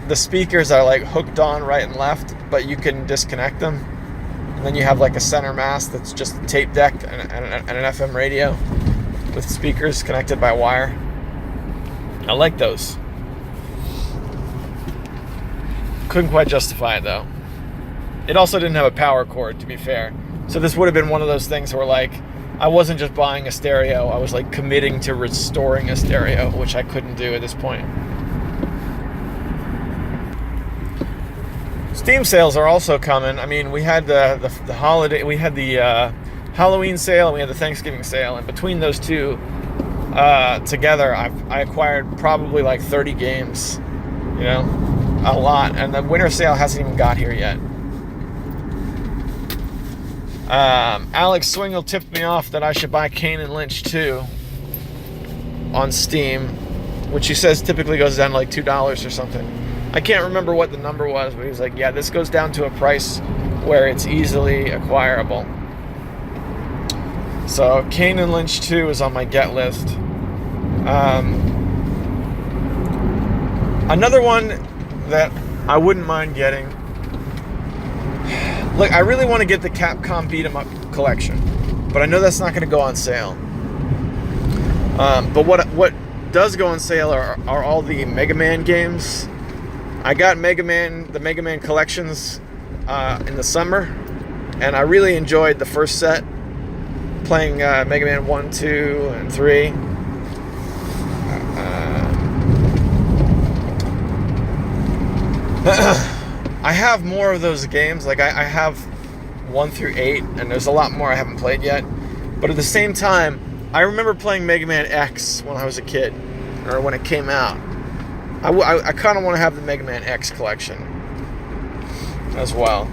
Speaker 4: the speakers are like hooked on right and left, but you can disconnect them. And then you have like a center mast that's just a tape deck and an FM radio with speakers connected by wire. I like those. Couldn't quite justify it though. It also didn't have a power cord, to be fair. So this would have been one of those things where like I wasn't just buying a stereo, I was like committing to restoring a stereo, which I couldn't do at this point. Steam sales are also coming. I mean, we had the holiday, we had the Halloween sale, and we had the Thanksgiving sale, and between those two together, I acquired probably like 30 games, you know, a lot, and the winter sale hasn't even got here yet. Alex Swingle tipped me off that I should buy Kane and Lynch 2 on Steam, which he says typically goes down to like $2 or something. I can't remember what the number was, but he was like, yeah, this goes down to a price where it's easily acquirable. So Kane and Lynch 2 is on my get list. Another one that I wouldn't mind getting. Look, I really want to get the Capcom Beat 'em Up collection, but I know that's not going to go on sale. But what does go on sale are all the Mega Man games. I got the Mega Man collections in the summer, and I really enjoyed the first set, playing Mega Man 1, 2, and 3. I have more of those games. Like I have 1 through 8, and there's a lot more I haven't played yet. But at the same time, I remember playing Mega Man X when I was a kid, or when it came out. I kind of want to have the Mega Man X collection as well.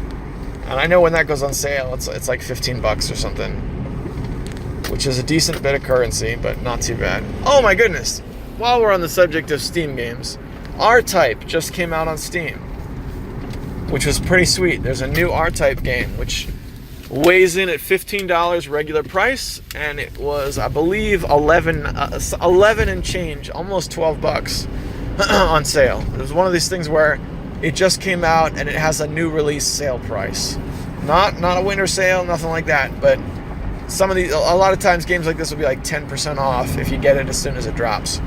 Speaker 4: And I know when that goes on sale, it's like $15 or something, which is a decent bit of currency, but not too bad. Oh my goodness! While we're on the subject of Steam games, R-Type just came out on Steam, which was pretty sweet. There's a new R-Type game, which weighs in at $15 regular price, and it was, I believe, 11 and change, almost $12 on sale. It was one of these things where it just came out and it has a new release sale price. Not a winter sale, nothing like that, but a lot of times games like this will be like 10% off if you get it as soon as it drops.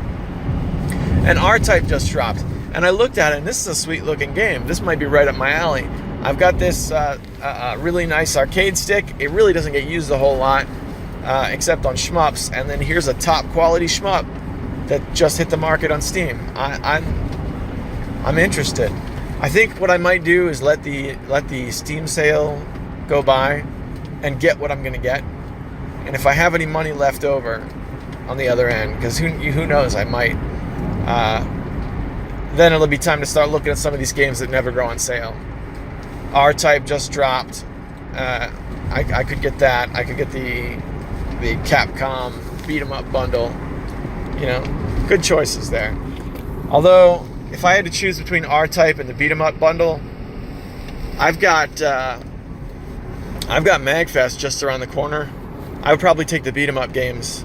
Speaker 4: And R-Type just dropped, and I looked at it, and this is a sweet looking game. This might be right up my alley. I've got this really nice arcade stick. It really doesn't get used a whole lot, except on shmups, and then here's a top quality shmup that just hit the market on Steam. I'm interested. I think what I might do is let the Steam sale go by and get what I'm gonna get, and if I have any money left over on the other end, because who knows, I might. Then it'll be time to start looking at some of these games that never go on sale. R-Type just dropped. I could get that. I could get the Capcom Beat 'em Up bundle. You know, good choices there. Although, if I had to choose between R-Type and the Beat 'em Up bundle, I've got MagFest just around the corner. I would probably take the Beat 'em Up games.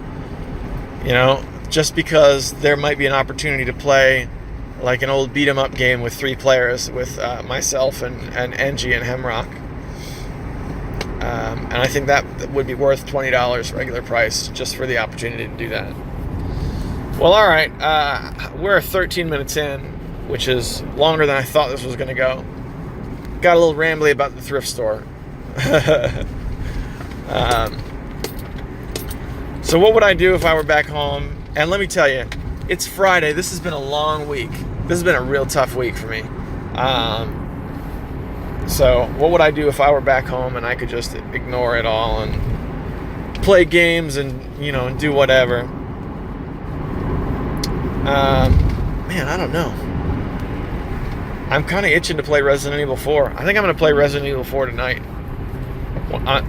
Speaker 4: You know, just because there might be an opportunity to play like an old beat 'em up game with 3 players with myself and Angie and Hemrock. And I think that would be worth $20 regular price just for the opportunity to do that. Well, all right, we're 13 minutes in, which is longer than I thought this was going to go. Got a little rambly about the thrift store. So what would I do if I were back home? And let me tell you, it's Friday. This has been a long week. This has been a real tough week for me. So what would I do if I were back home and I could just ignore it all and play games and, you know, and do whatever? Man, I don't know. I'm kind of itching to play Resident Evil 4. I think I'm going to play Resident Evil 4 tonight.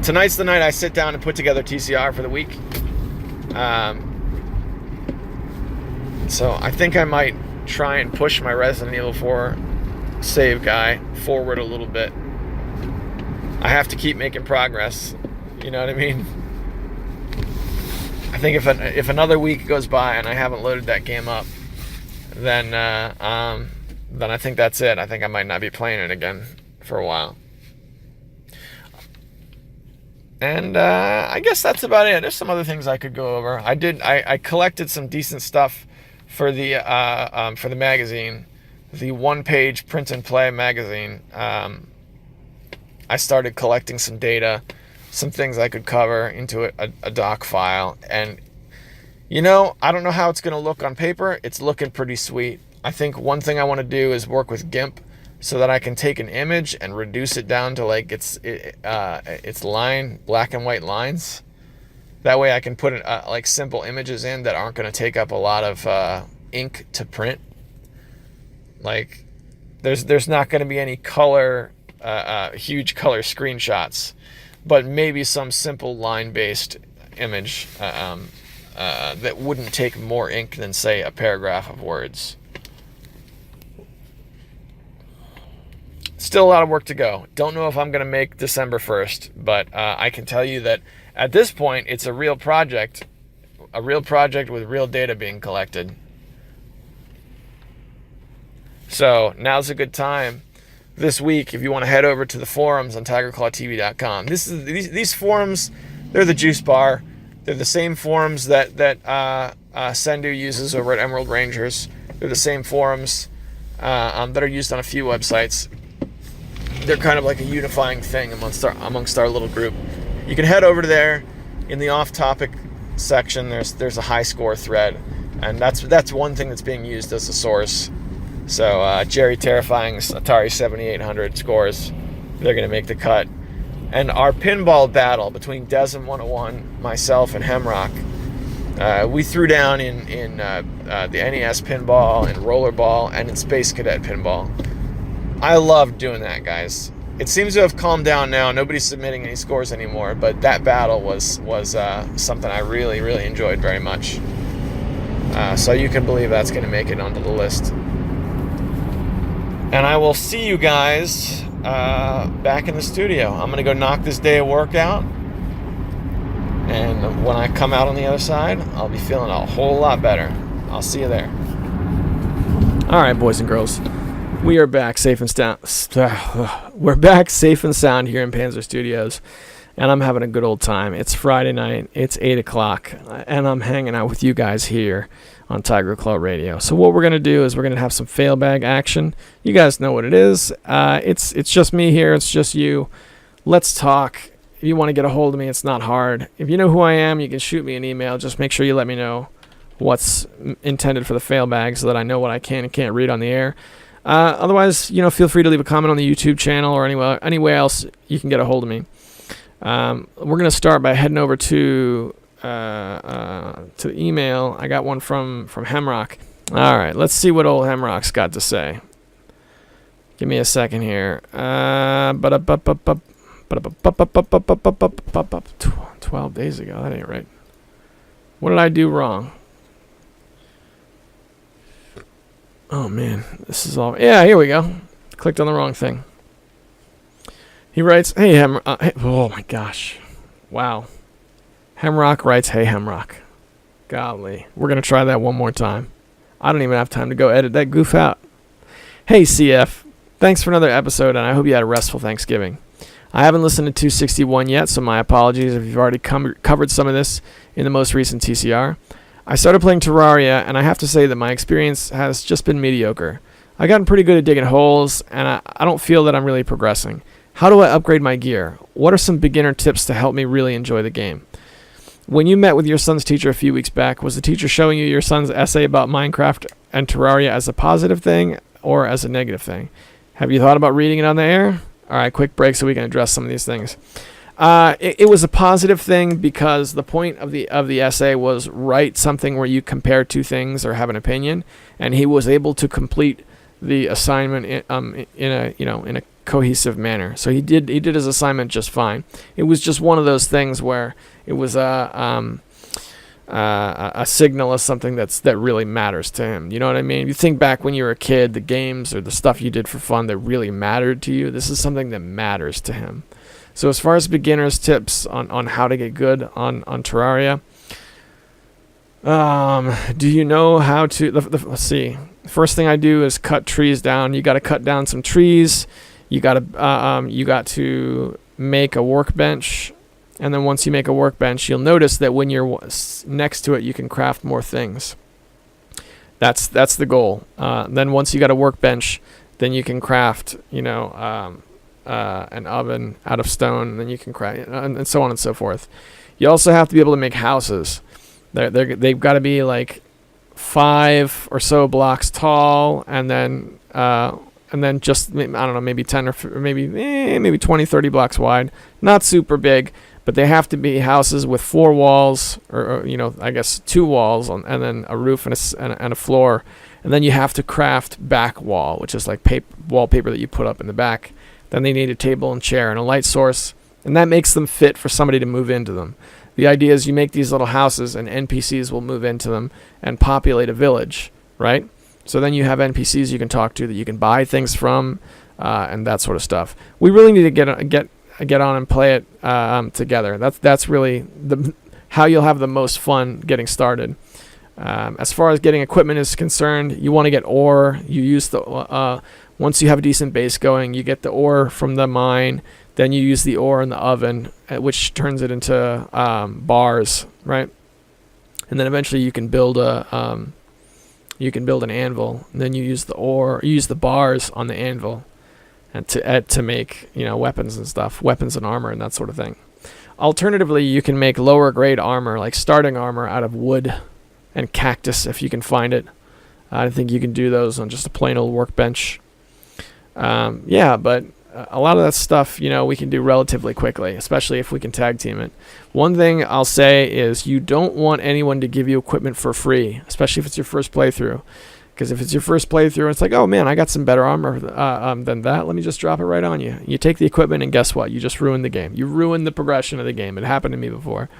Speaker 4: Tonight's the night I sit down and put together TCR for the week. So I think I might try and push my Resident Evil 4 save guy forward a little bit. I have to keep making progress. You know what I mean? I think if another week goes by and I haven't loaded that game up, then then I think that's it. I think I might not be playing it again for a while. And I guess that's about it. There's some other things I could go over. I collected some decent stuff for the magazine, the one-page print and play magazine. I started collecting some data, some things I could cover into a doc file. And, I don't know how it's going to look on paper. It's looking pretty sweet. I think one thing I want to do is work with GIMP so that I can take an image and reduce it down to like its line, black and white lines. That way I can put like simple images in that aren't going to take up a lot of ink to print. Like there's not going to be any color, huge color screenshots, but maybe some simple line-based image that wouldn't take more ink than, say, a paragraph of words. Still a lot of work to go. Don't know if I'm going to make December 1st, but I can tell you that at this point, it's a real project with real data being collected. So now's a good time this week if you want to head over to the forums on TigerClawTV.com. These forums, they're the juice bar. They're the same forums that Sendu uses over at Emerald Rangers. They're the same forums that are used on a few websites. They're kind of like a unifying thing amongst our little group. You can head over to there. In the off-topic section, there's a high score thread, and that's one thing that's being used as a source. So Jerry Terrifying's Atari 7800 scores, they're going to make the cut. And our pinball battle between Desm 101, myself, and Hemrock, we threw down in the NES pinball and rollerball and in Space Cadet pinball. I loved doing that, guys. It seems to have calmed down now. Nobody's submitting any scores anymore, but that battle was something I really, really enjoyed very much. So you can believe that's going to make it onto the list. And I will see you guys back in the studio. I'm going to go knock this day of work out. And when I come out on the other side, I'll be feeling a whole lot better. I'll see you there. All right, boys and girls. We are back safe and sound. We're back safe and sound here in Panzer Studios, and I'm having a good old time. It's Friday night. It's 8 o'clock, and I'm hanging out with you guys here on Tiger Claw Radio. So what we're gonna do is we're gonna have some failbag action. You guys know what it is. It's just me here. It's just you. Let's talk. If you want to get a hold of me, it's not hard. If you know who I am, you can shoot me an email. Just make sure you let me know what's intended for the failbag so that I know what I can and can't read on the air. Otherwise, feel free to leave a comment on the YouTube channel or anywhere else you can get a hold of me. We're going to start by heading over to the email. I got one from Hemrock. All right, let's see what old Hemrock's got to say. Give me a second here. 12 days ago. That ain't right. What did I do wrong? Oh, man. This is all... Yeah, here we go. Clicked on the wrong thing. He writes, hey, hey, oh, my gosh. Wow. Hemrock writes, hey, Hemrock. Golly. We're going to try that one more time. I don't even have time to go edit that goof out. Hey, CF. Thanks for another episode, and I hope you had a restful Thanksgiving. I haven't listened to 261 yet, so my apologies if you've already covered some of this in the most recent TCR. I started playing Terraria, and I have to say that my experience has just been mediocre. I've gotten pretty good at digging holes, and I don't feel that I'm really progressing. How do I upgrade my gear? What are some beginner tips to help me really enjoy the game? When you met with your son's teacher a few weeks back, was the teacher showing you your son's essay about Minecraft and Terraria as a positive thing or as a negative thing? Have you thought about reading it on the air? All right, quick break so we can address some of these things. It was a positive thing because the point of the essay was write something where you compare two things or have an opinion, and he was able to complete the assignment in a cohesive manner. So he did his assignment just fine. It was just one of those things where it was a signal of something that really matters to him. You know what I mean? You think back when you were a kid, the games or the stuff you did for fun that really mattered to you. This is something that matters to him. So as far as beginners tips on how to get good on Terraria, do you know how to... let's see. first thing I do is cut trees down. You got to cut down some trees. You got to make a workbench. And then once you make a workbench, you'll notice that when you're next to it, you can craft more things. That's the goal. Then once you got a workbench, then you can craft, an oven out of stone, and then you can craft, and so on and so forth. You also have to be able to make houses. They've got to be like 5 or so blocks tall, and then just, I don't know, maybe 10 or maybe 20, 30 blocks wide. Not super big, but they have to be houses with 4 walls, or I guess 2 walls, and then a roof and a floor. And then you have to craft back wall, which is like wallpaper that you put up in the back. Then they need a table and chair and a light source, and that makes them fit for somebody to move into them. The idea is you make these little houses, and NPCs will move into them and populate a village, right? So then you have NPCs you can talk to that you can buy things from, and that sort of stuff. We really need to get on and play it together. That's really how you'll have the most fun getting started. As far as getting equipment is concerned, you want to get ore. You use the once you have a decent base going, you get the ore from the mine. Then you use the ore in the oven, which turns it into bars, right? And then eventually you can build an anvil. And then you use the ore, you use the bars on the anvil, and to make weapons and stuff, weapons and armor and that sort of thing. Alternatively, you can make lower grade armor, like starting armor, out of wood and cactus if you can find it. I think you can do those on just a plain old workbench. But a lot of that stuff, we can do relatively quickly, especially if we can tag team it. One thing I'll say is you don't want anyone to give you equipment for free, especially if it's your first playthrough. Because if it's your first playthrough, it's like, oh man, I got some better armor than that. Let me just drop it right on you. You take the equipment, and guess what? You just ruined the game. You ruined the progression of the game. It happened to me before.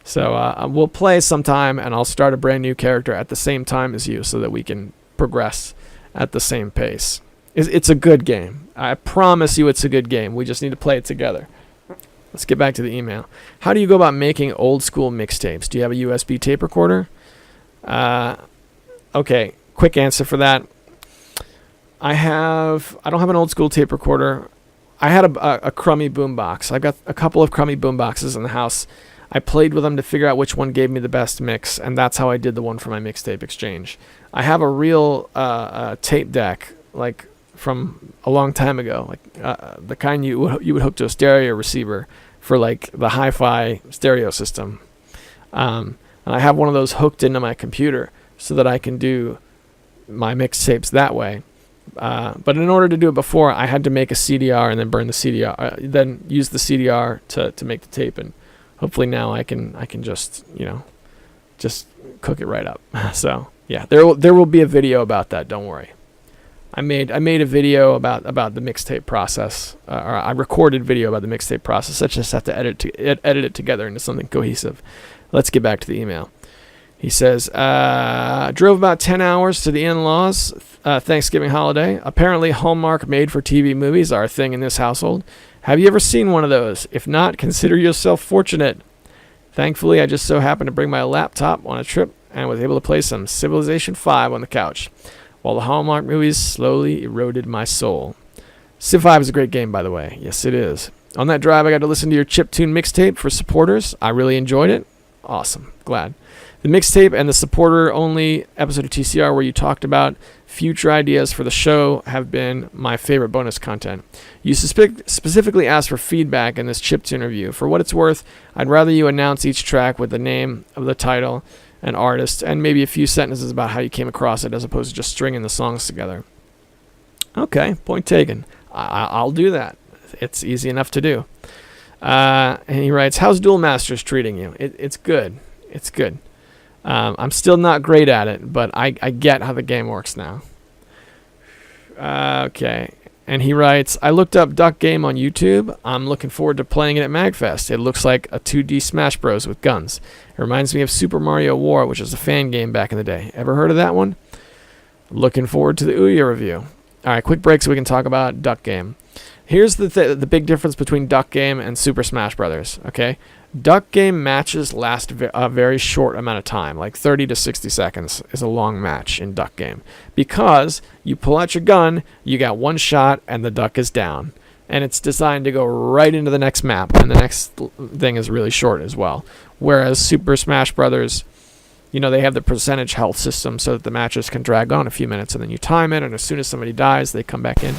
Speaker 4: So we'll play sometime, and I'll start a brand new character at the same time as you so that we can progress at the same pace. It's a good game. I promise you it's a good game. We just need to play it together. Let's get back to the email. How do you go about making old school mixtapes? Do you have a USB tape recorder? Okay, quick answer for that. I don't have an old school tape recorder. I had a crummy boombox. I've got a couple of crummy boomboxes in the house. I played with them to figure out which one gave me the best mix, and that's how I did the one for my mixtape exchange. I have a real tape deck, like from a long time ago, like the kind you would hook to a stereo receiver for like the hi-fi stereo system. And I have one of those hooked into my computer so that I can do my mixtapes that way. But in order to do it before, I had to make a CDR and then burn the CDR, then use the CDR to make the tape. And hopefully now I can just cook it right up. So yeah, there will be a video about that. Don't worry. I made a video about the mixtape process, or I recorded video about the mixtape process. I just have to edit it together into something cohesive. Let's get back to the email. He says, drove about 10 hours to the in-laws Thanksgiving holiday. Apparently Hallmark made-for-TV movies are a thing in this household. Have you ever seen one of those? If not, consider yourself fortunate. Thankfully, I just so happened to bring my laptop on a trip and was able to play some Civilization 5 on the couch, while the Hallmark movies slowly eroded my soul. Civ 5 is a great game, by the way. Yes, it is. On that drive, I got to listen to your chiptune mixtape for supporters. I really enjoyed it. Awesome. Glad. The mixtape and the supporter-only episode of TCR where you talked about future ideas for the show have been my favorite bonus content. You specifically asked for feedback in this chiptune review. For what it's worth, I'd rather you announce each track with the name of the title and artist, and maybe a few sentences about how you came across it as opposed to just stringing the songs together. Okay, point taken. I'll do that. It's easy enough to do. And he writes, how's Duel Masters treating you? It's good. It's good. I'm still not great at it, but I get how the game works now. Okay. And he writes, I looked up Duck Game on YouTube. I'm looking forward to playing it at MagFest. It looks like a 2D Smash Bros. With guns. It reminds me of Super Mario War, which was a fan game back in the day. Ever heard of that one? Looking forward to the Ouya review. All right, quick break so we can talk about Duck Game. Here's the big difference between Duck Game and Super Smash Brothers, okay? Duck game matches last a very short amount of time, like 30 to 60 seconds is a long match in duck game, because you pull out your gun, you got one shot, and the duck is down. And it's designed to go right into the next map, and the next thing is really short as well. Whereas Super Smash Brothers, they have the percentage health system so that the matches can drag on a few minutes, and then you time it, and as soon as somebody dies, they come back in.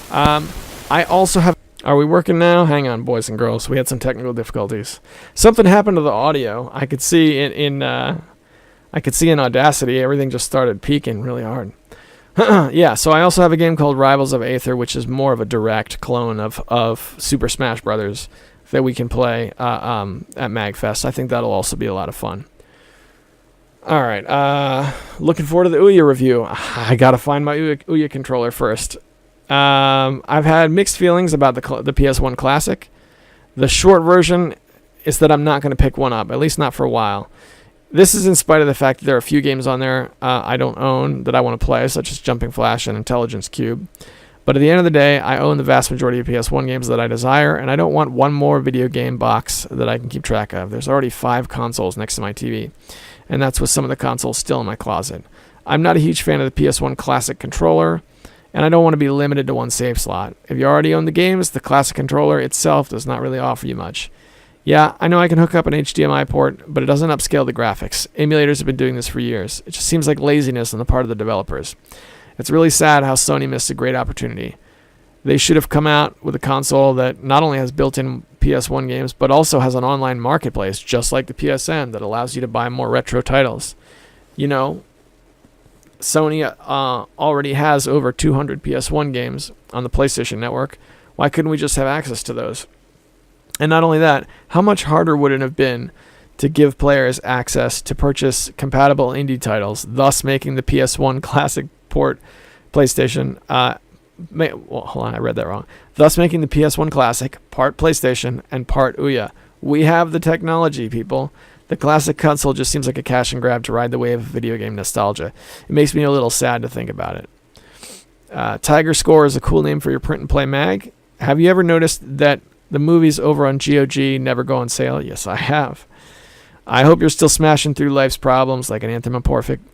Speaker 4: I also have... Are we working now? Hang on, boys and girls. We had some technical difficulties. Something happened to the audio. I could see in Audacity, everything just started peaking really hard. Yeah, so I also have a game called Rivals of Aether, which is more of a direct clone of Super Smash Brothers that we can play at MagFest. I think that'll also be a lot of fun. All right, looking forward to the Ouya review. I gotta find my Ouya controller first. I've had mixed feelings about the PS1 Classic. The short version is that I'm not going to pick one up, at least not for a while. This is in spite of the fact that there are a few games on there I don't own that I want to play, such as Jumping Flash and Intelligence Cube. But at the end of the day, I own the vast majority of PS1 games that I desire, and I don't want one more video game box that I can keep track of. There's already 5 consoles next to my TV, and that's with some of the consoles still in my closet. I'm not a huge fan of the PS1 Classic controller, and I don't want to be limited to one save slot. If you already own the games, the Classic controller itself does not really offer you much. Yeah, I know I can hook up an HDMI port, but it doesn't upscale the graphics. Emulators have been doing this for years. It just seems like laziness on the part of the developers. It's really sad how Sony missed a great opportunity. They should have come out with a console that not only has built-in PS1 games, but also has an online marketplace, just like the PSN, that allows you to buy more retro titles. Sony already has over 200 PS1 games on the PlayStation Network. Why couldn't we just have access to those? And not only that, how much harder would it have been to give players access to purchase compatible indie titles, thus making the PS1 Classic port PlayStation... hold on, I read that wrong. Thus making the PS1 Classic part PlayStation and part Ouya. We have the technology, people. The Classic console just seems like a cash and grab to ride the wave of video game nostalgia. It makes me a little sad to think about it. Tiger Score is a cool name for your print and play mag. Have you ever noticed that the movies over on GOG never go on sale? Yes, I have. I hope you're still smashing through life's problems like an anthropomorphic,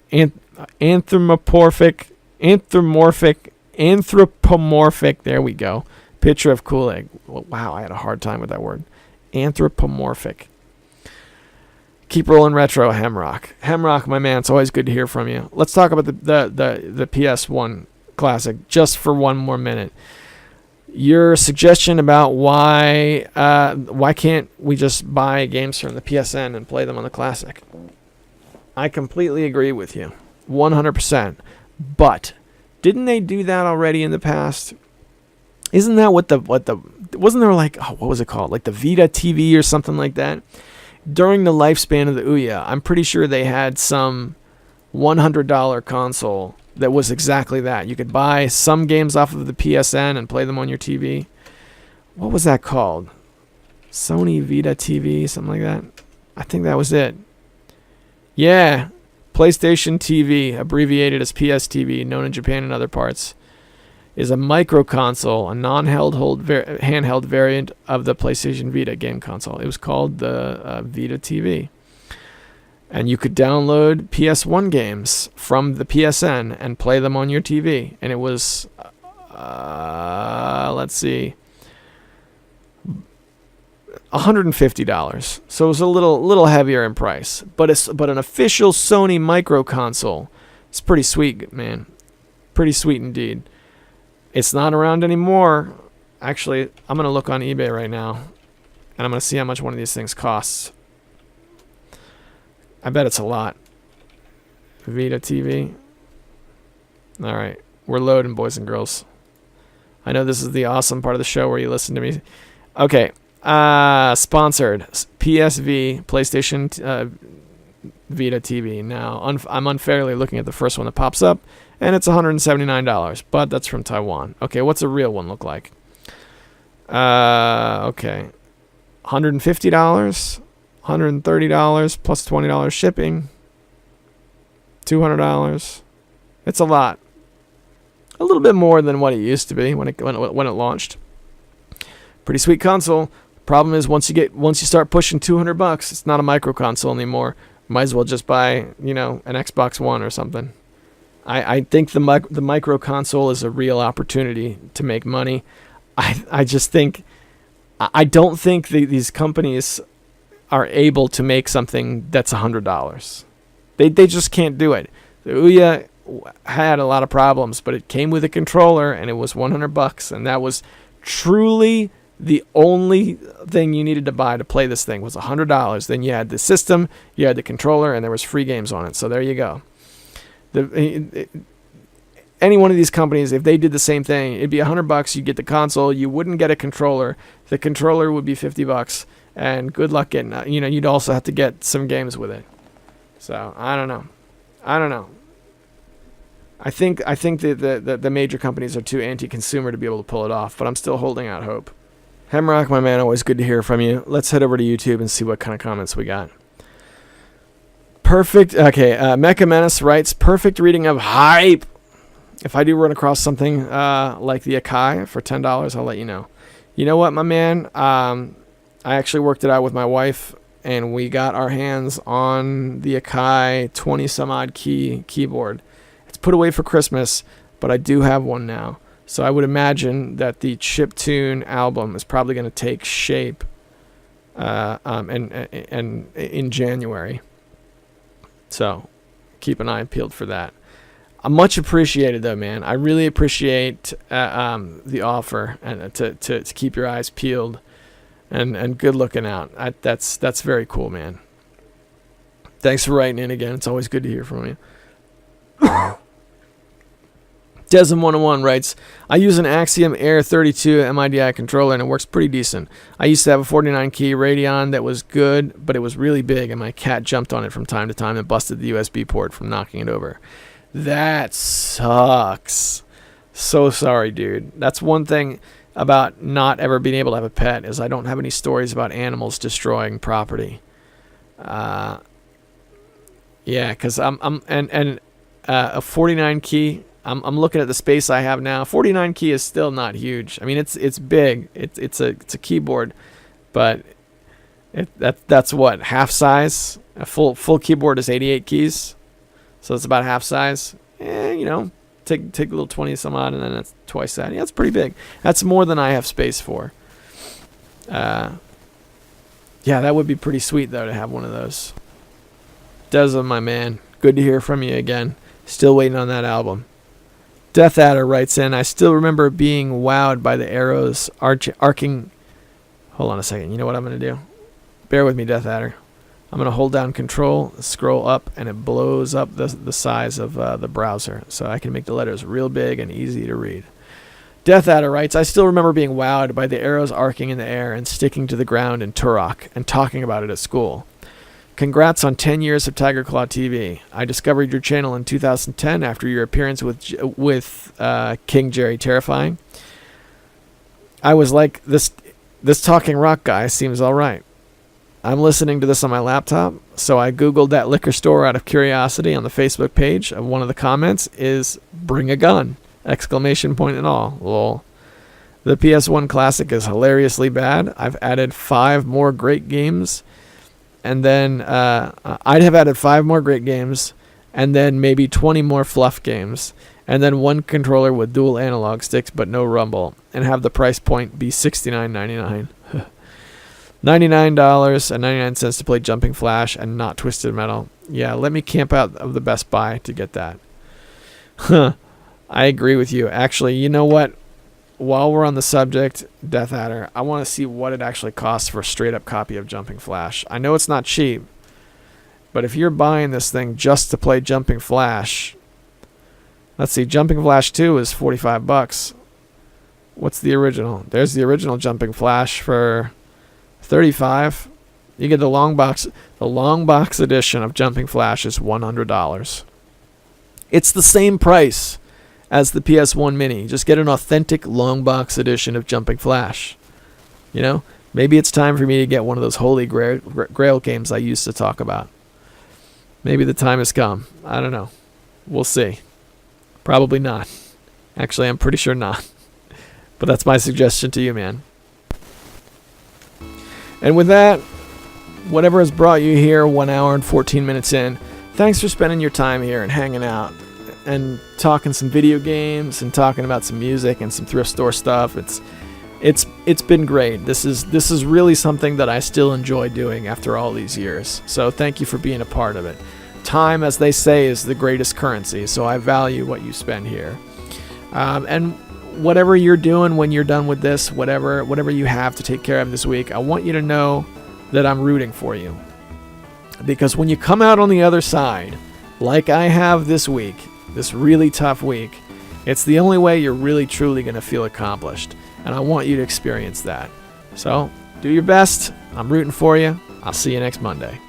Speaker 4: there we go, picture of Kool-Aid. Wow, I had a hard time with that word. Anthropomorphic. Keep rolling retro, Hemrock. Hemrock, my man, it's always good to hear from you. Let's talk about the PS1 Classic just for one more minute. Your suggestion about why can't we just buy games from the PSN and play them on the Classic? I completely agree with you, 100%. But didn't they do that already in the past? Isn't that what the wasn't there like, what was it called? Like the Vita TV or something like that? During the lifespan of the Ouya, I'm pretty sure they had some $100 console that was exactly that. You could buy some games off of the PSN and play them on your TV. What was that called? Sony Vita TV, something like that? I think that was it. Yeah, PlayStation TV, abbreviated as PSTV, known in Japan and other parts, is a micro console, a handheld variant of the PlayStation Vita game console. It was called the Vita TV. And you could download PS1 games from the PSN and play them on your TV. And it was, let's see, $150. So it was a little heavier in price. But an official Sony micro console. It's pretty sweet, man. Pretty sweet indeed. It's not around anymore. Actually, I'm going to look on eBay right now, and I'm going to see how much one of these things costs. I bet it's a lot. Vita TV. All right. We're loading, boys and girls. I know this is the awesome part of the show where you listen to me. Okay. Sponsored. PSV, PlayStation Vita TV. Now, I'm unfairly looking at the first one that pops up, and it's $179, but that's from Taiwan. Okay, what's a real one look like? Okay. $150, $130 plus $20 shipping, $200. It's a lot. A little bit more than what it used to be when it launched. Pretty sweet console. Problem is, once you start pushing $200, it's not a micro console anymore. Might as well just buy, an Xbox One or something. I think the micro console is a real opportunity to make money. I just think, I don't think these companies are able to make something that's $100. They just can't do it. The Ouya had a lot of problems, but it came with a controller and it was $100, and that was truly the only thing you needed to buy to play this thing was $100. Then you had the system, you had the controller, and there was free games on it. So there you go. Any one of these companies, if they did the same thing, it'd be $100. You'd get the console. You wouldn't get a controller. The controller would be $50, and good luck getting. You'd also have to get some games with it. So I don't know. I think the major companies are too anti-consumer to be able to pull it off, but I'm still holding out hope. Hemrock, my man, always good to hear from you. Let's head over to YouTube and see what kind of comments we got. Perfect. Okay, Mecha Menace writes, perfect reading of hype. If I do run across something like the Akai for $10, I'll let you know. You know what, my man? I actually worked it out with my wife, and we got our hands on the Akai 20-some-odd keyboard. It's put away for Christmas, but I do have one now. So I would imagine that the chiptune album is probably going to take shape and in January. So keep an eye peeled for that. I'm much appreciated, though, man. I really appreciate the offer and to keep your eyes peeled and good looking out. That's very cool, man. Thanks for writing in again. It's always good to hear from you. Desm101 writes, I use an Axiom Air 32 MIDI controller and it works pretty decent. I used to have a 49-key Radeon that was good, but it was really big and my cat jumped on it from time to time and busted the USB port from knocking it over. That sucks. So sorry, dude. That's one thing about not ever being able to have a pet is I don't have any stories about animals destroying property. Yeah, because I'm a 49 key. I'm looking at the space I have now. 49 key is still not huge. I mean, it's big. It's a keyboard, but that's what, half size. A full keyboard is 88 keys, so it's about half size. Take a little 20 some odd, and then that's twice that. Yeah, it's pretty big. That's more than I have space for. Yeah, that would be pretty sweet though to have one of those. Deza, my man, good to hear from you again. Still waiting on that album. Death Adder writes in, I still remember being wowed by the arrows arcing. Hold on a second. You know what I'm going to do? Bear with me, Death Adder. I'm going to hold down Control, scroll up, and it blows up the size of the browser. So I can make the letters real big and easy to read. Death Adder writes, I still remember being wowed by the arrows arcing in the air and sticking to the ground in Turok and talking about it at school. Congrats on 10 years of Tiger Claw TV. I discovered your channel in 2010 after your appearance with King Jerry Terrifying. I was like, this talking rock guy seems all right. I'm listening to this on my laptop, so I Googled that liquor store out of curiosity. On the Facebook page of one of the comments is bring a gun! ! And all. Lol. The PS1 Classic is hilariously bad. I've added 5 more great games. And then I'd have added 5 more great games, and then maybe 20 more fluff games, and then one controller with dual analog sticks but no rumble, and have the price point be $69.99. $99.99 to play Jumping Flash and not Twisted Metal. Yeah, let me camp out of the Best Buy to get that. I agree with you. Actually, you know what? While we're on the subject, Death Adder, I want to see what it actually costs for a straight-up copy of Jumping Flash. I know it's not cheap, but if you're buying this thing just to play Jumping Flash, let's see, Jumping Flash 2 is $45. What's the original? There's the original Jumping Flash for $35. You get the long box. The long box edition of Jumping Flash is $100. It's the same price as the PS1 Mini. Just get an authentic long box edition of Jumping Flash. Maybe it's time for me to get one of those Holy Grail games I used to talk about. Maybe the time has come. I don't know. We'll see. Probably not. Actually, I'm pretty sure not. But that's my suggestion to you, man. And with that, whatever has brought you here 1 hour and 14 minutes in, thanks for spending your time here and hanging out and talking some video games and talking about some music and some thrift store stuff. It's been great. This is really something that I still enjoy doing after all these years. So thank you for being a part of it. Time, as they say, is the greatest currency, so I value what you spend here. And whatever you're doing when you're done with this, whatever you have to take care of this week, I want you to know that I'm rooting for you. Because when you come out on the other side, like I have this week, this really tough week, it's the only way you're really truly going to feel accomplished. And I want you to experience that. So, do your best. I'm rooting for you. I'll see you next Monday.